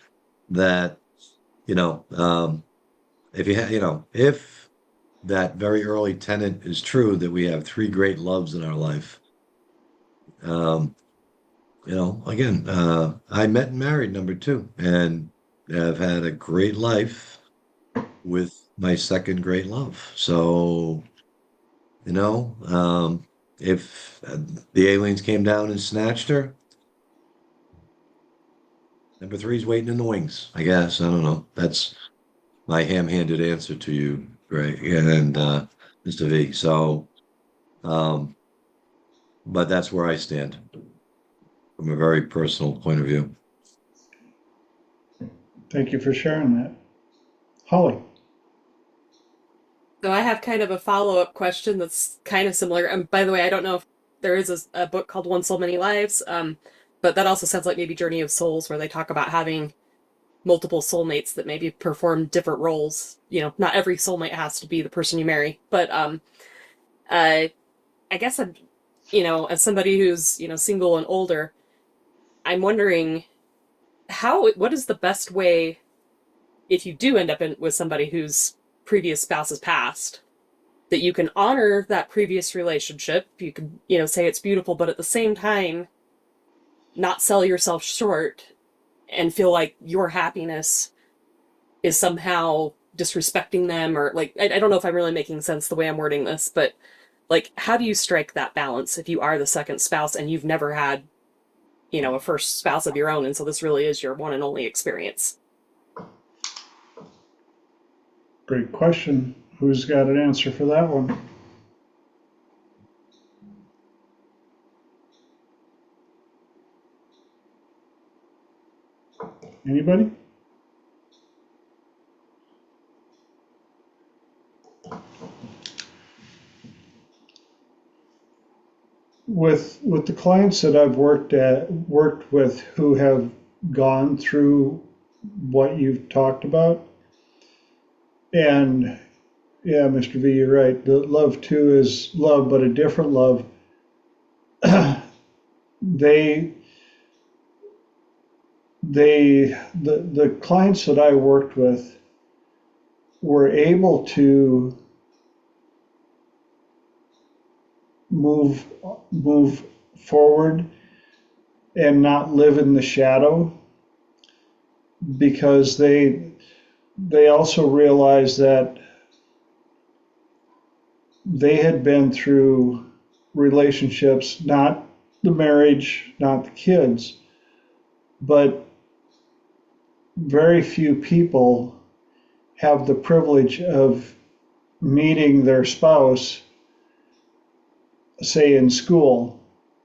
that, if that very early tenet is true, that we have three great loves in our life, again, I met and married number two, and I've had a great life with my second great love. So, if the aliens came down and snatched her, number three's waiting in the wings, I guess. I don't know. That's my ham-handed answer to you, Greg, and Mr. V. So, but that's where I stand from a very personal point of view. Thank you for sharing that. Holly. So I have kind of a follow-up question that's kind of similar. And by the way, I don't know if there is a book called One Soul, Many Lives, but that also sounds like maybe Journey of Souls, where they talk about having multiple soulmates that maybe perform different roles. Not every soulmate has to be the person you marry. But I guess I'm, as somebody who's, single and older, I'm wondering what is the best way, if you do end up with somebody whose previous spouse has passed, that you can honor that previous relationship. You can, say it's beautiful, but at the same time, not sell yourself short and feel like your happiness is somehow disrespecting them, or I don't know if I'm really making sense the way I'm wording this, but how do you strike that balance if you are the second spouse and you've never had, a first spouse of your own, and so this really is your one and only experience? Great question. Who's got an answer for that one? Anybody? With the clients that I've worked with who have gone through what you've talked about, and yeah, Mr. V, you're right. The love too is love, but a different love. they the clients that I worked with were able to move forward and not live in the shadow, because they also realized that they had been through relationships, not the marriage, not the kids, but very few people have the privilege of meeting their spouse, say in school,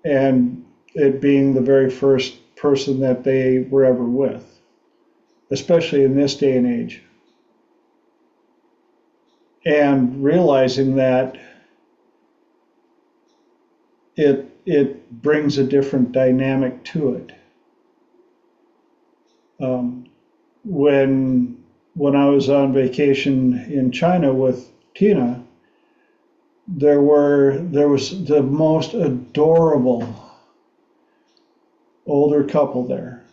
and it being the very first person that they were ever with, especially in this day and age. And realizing that it brings a different dynamic to it. When I was on vacation in China with Tina, there was the most adorable older couple there.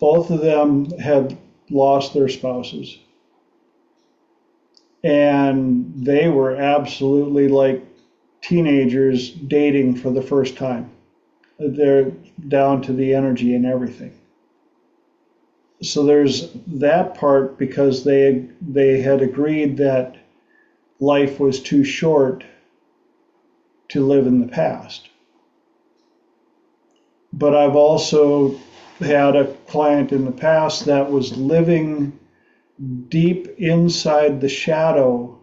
Both of them had lost their spouses, and they were absolutely like teenagers dating for the first time. They're down to the energy and everything. So there's that part, because they had agreed that life was too short to live in the past. But I've also had a client in the past that was living deep inside the shadow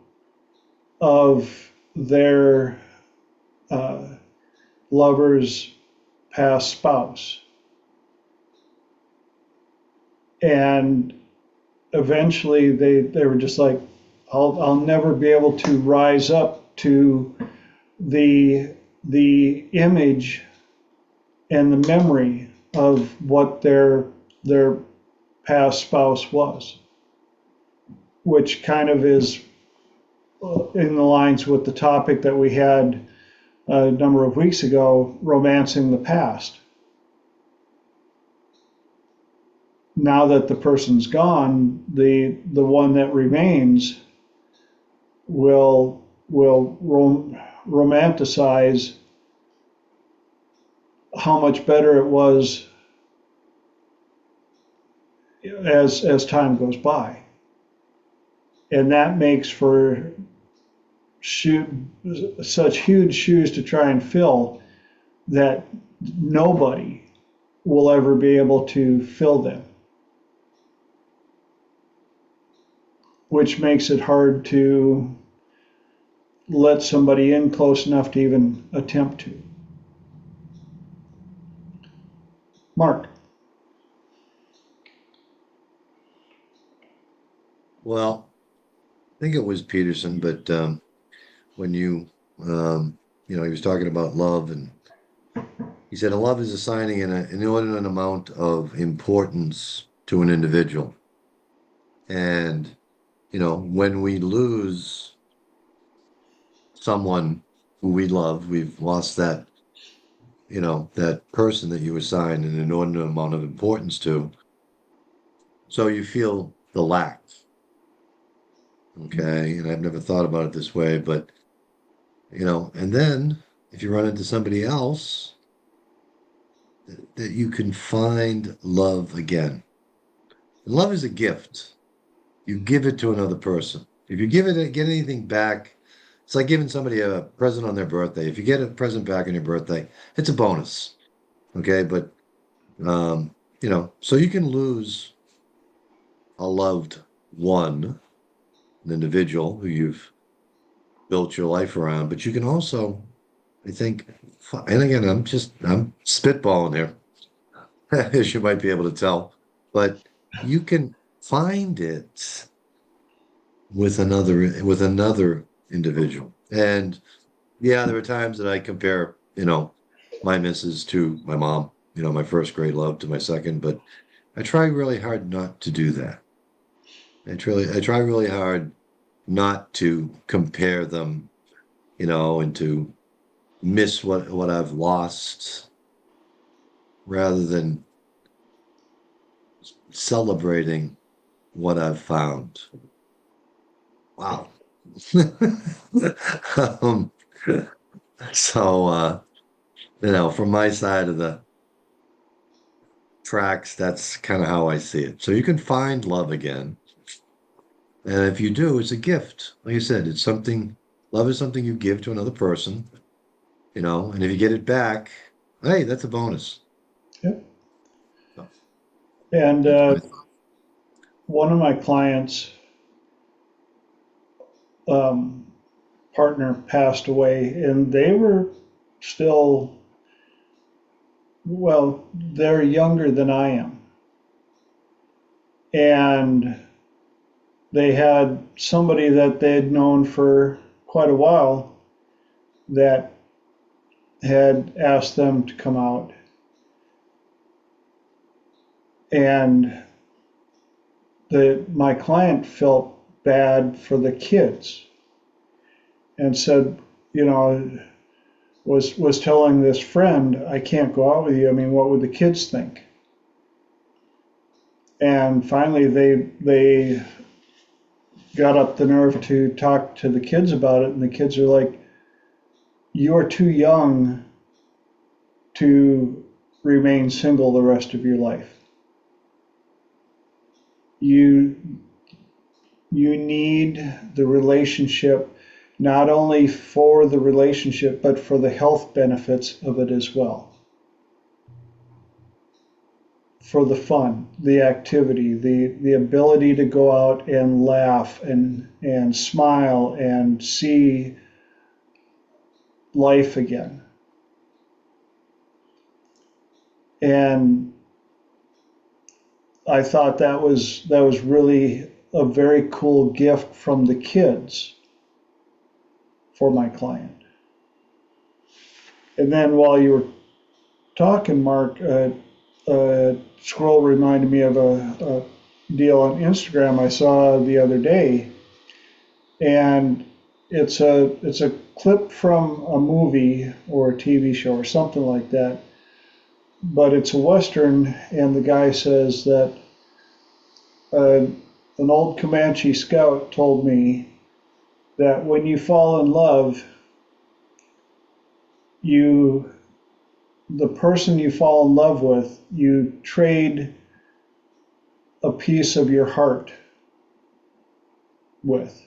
of their lover's past spouse. And eventually they were just like, I'll never be able to rise up to the image and the memory of what their past spouse was, which kind of is in the lines with the topic that we had a number of weeks ago, romancing the past. Now that the person's gone, the one that remains will romanticize how much better it was as time goes by. And that makes for such huge shoes to try and fill that nobody will ever be able to fill them, which makes it hard to let somebody in close enough to even attempt to. Mark. Well, I think it was Peterson, but when he was talking about love, and he said, a love is assigning an inordinate amount of importance to an individual. And, when we lose someone who we love, we've lost that, that person that you assign an inordinate amount of importance to. So you feel the lack. Okay. And I've never thought about it this way, but, and then if you run into somebody else, that you can find love again. And love is a gift. You give it to another person. If you get anything back, it's like giving somebody a present on their birthday. If you get a present back on your birthday, it's a bonus. Okay. But, so you can lose a loved one, an individual who you've built your life around, but you can also, I think, and again, I'm spitballing here. as you might be able to tell. But you can find it with another individual. And yeah, there are times that I compare, my missus to my mom, my first great love to my second, but I try really hard not to do that. I try really hard not to compare them, and to miss what I've lost rather than celebrating what I've found. Wow. um, so, from my side of the tracks, that's kind of how I see it. So you can find love again. And if you do, it's a gift. Like you said, love is something you give to another person, and if you get it back, hey, that's a bonus. Yep. So And that's my thought. one of my clients' um, partner passed away, and they were still, well, they're younger than I am. And they had somebody that they had known for quite a while that had asked them to come out. And my client felt bad for the kids and said, was telling this friend, I can't go out with you. I mean, what would the kids think? And finally, they got up the nerve to talk to the kids about it, and the kids are like, "You're too young to remain single the rest of your life. You you need the relationship." Not only for the relationship, but for the health benefits of it as well. For the fun, the activity, the ability to go out and laugh and smile and see life again. And I thought that was really a very cool gift from the kids for my client. And then while you were talking, Mark, scroll reminded me of a deal on Instagram I saw the other day, and it's a clip from a movie or a TV show or something like that, but it's a Western, and the guy says that an old Comanche scout told me that when you fall in love, the person you fall in love with, you trade a piece of your heart with.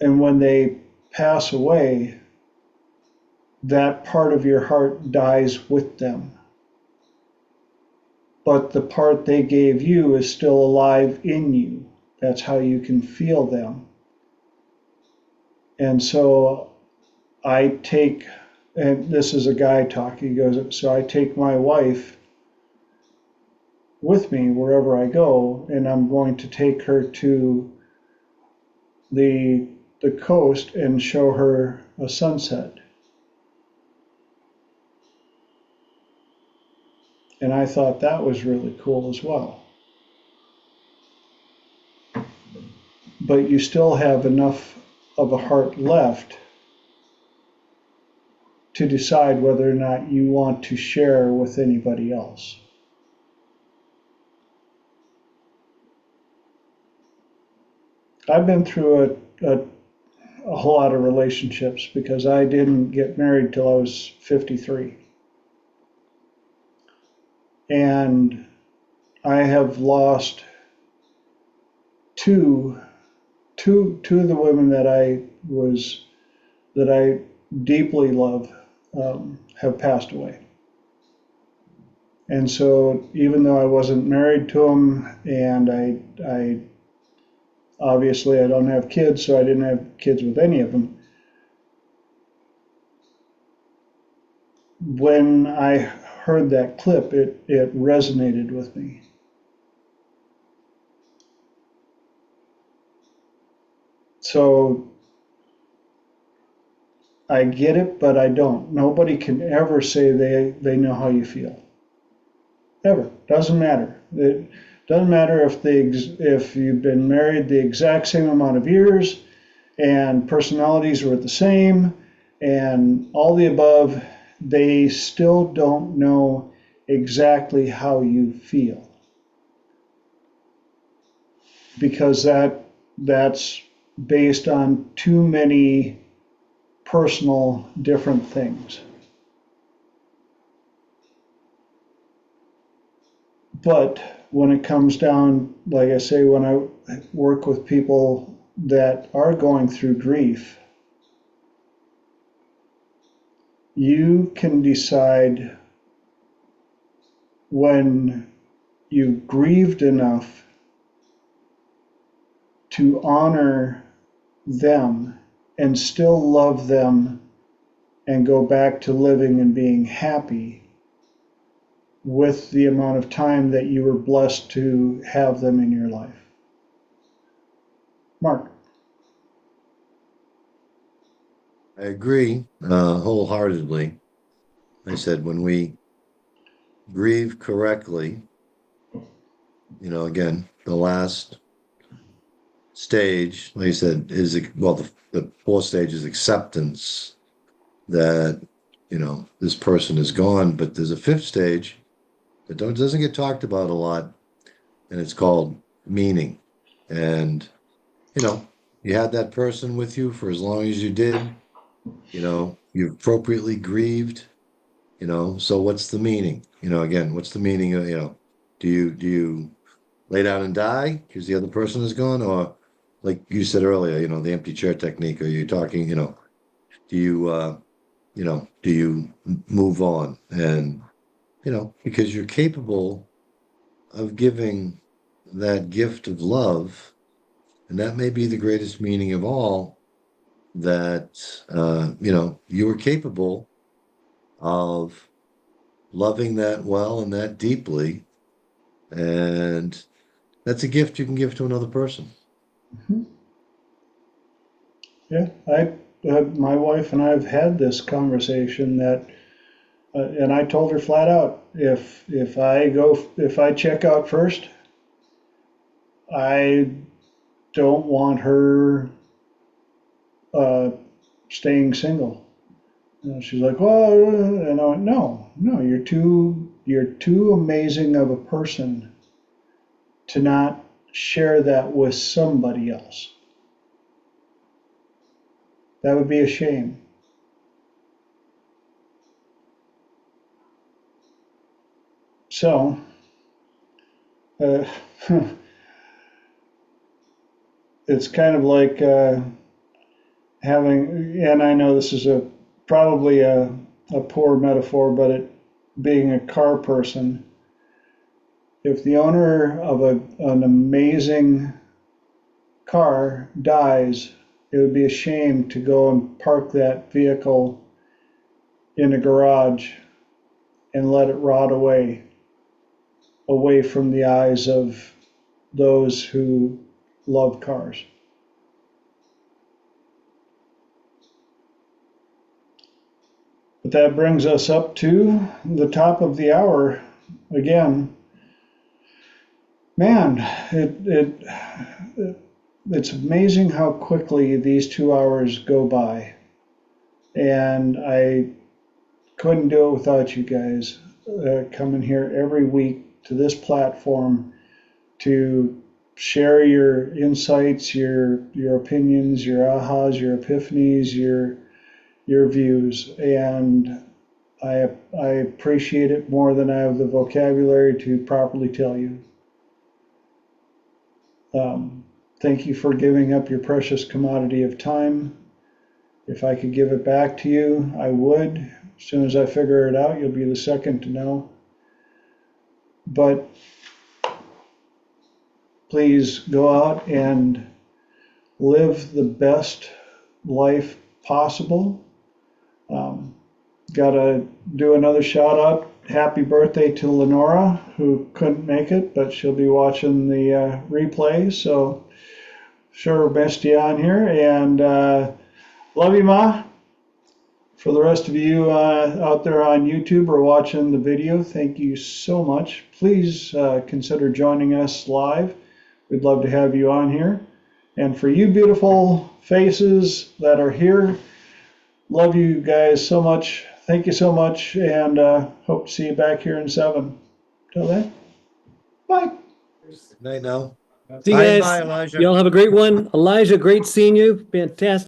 And when they pass away, that part of your heart dies with them. But the part they gave you is still alive in you. That's how you can feel them. And so I take, and this is a guy talking, he goes, so I take my wife with me wherever I go, and I'm going to take her to the coast and show her a sunset. And I thought that was really cool as well. But you still have enough of a heart left to decide whether or not you want to share with anybody else. I've been through a whole lot of relationships because I didn't get married till I was 53. And I have lost two of the women that I deeply love have passed away. And so even though I wasn't married to them, and I obviously I don't have kids, so I didn't have kids with any of them. When I heard that clip, it resonated with me. So I get it, but I don't. Nobody can ever say they know how you feel. Ever. Doesn't matter. It doesn't matter if you've been married the exact same amount of years and personalities are the same and all the above, they still don't know exactly how you feel. Because that's based on too many personal different things. But when it comes down, like I say, when I work with people that are going through grief, you can decide when you've grieved enough to honor them and still love them and go back to living and being happy with the amount of time that you were blessed to have them in your life. Mark. I agree wholeheartedly. I said when we grieve correctly, again, the last stage, like you said, is the fourth stage is acceptance that this person is gone. But there's a fifth stage that doesn't get talked about a lot, and it's called meaning. And you had that person with you for as long as you did. You appropriately grieved. So what's the meaning? Again, what's the meaning of do you lay down and die because the other person is gone, or like you said earlier, the empty chair technique? Are you talking, do you move on? And, because you're capable of giving that gift of love, and that may be the greatest meaning of all, that, you are capable of loving that well and that deeply. And that's a gift you can give to another person. Mm-hmm. Yeah, my wife and I have had this conversation that, and I told her flat out, if I check out first, I don't want her staying single. And she's like, well, and I went, no, you're too amazing of a person to not share that with somebody else. That would be a shame. So, it's kind of like having, and I know this is probably a poor metaphor, but being a car person. If the owner of an amazing car dies, it would be a shame to go and park that vehicle in a garage and let it rot away from the eyes of those who love cars. But that brings us up to the top of the hour again. Man, it's amazing how quickly these 2 hours go by. And I couldn't do it without you guys coming here every week to this platform to share your insights, your opinions, your ahas, your epiphanies, your views. And I appreciate it more than I have the vocabulary to properly tell you. Thank you for giving up your precious commodity of time. If I could give it back to you, I would. As soon as I figure it out, you'll be the second to know. But please go out and live the best life possible. Got to do another shout out happy birthday to Lenora, who couldn't make it, but she'll be watching the replay. So sure missed you on here, and love you, Ma. For the rest of you out there on YouTube or watching the video, thank you so much. Please consider joining us live. We'd love to have you on here. And for you beautiful faces that are here, love you guys so much. Thank you so much, and hope to see you back here in 7. Till then, bye. Good night now. See you Bye, guys. Elijah. Y'all have a great one. Elijah, great seeing you. Fantastic.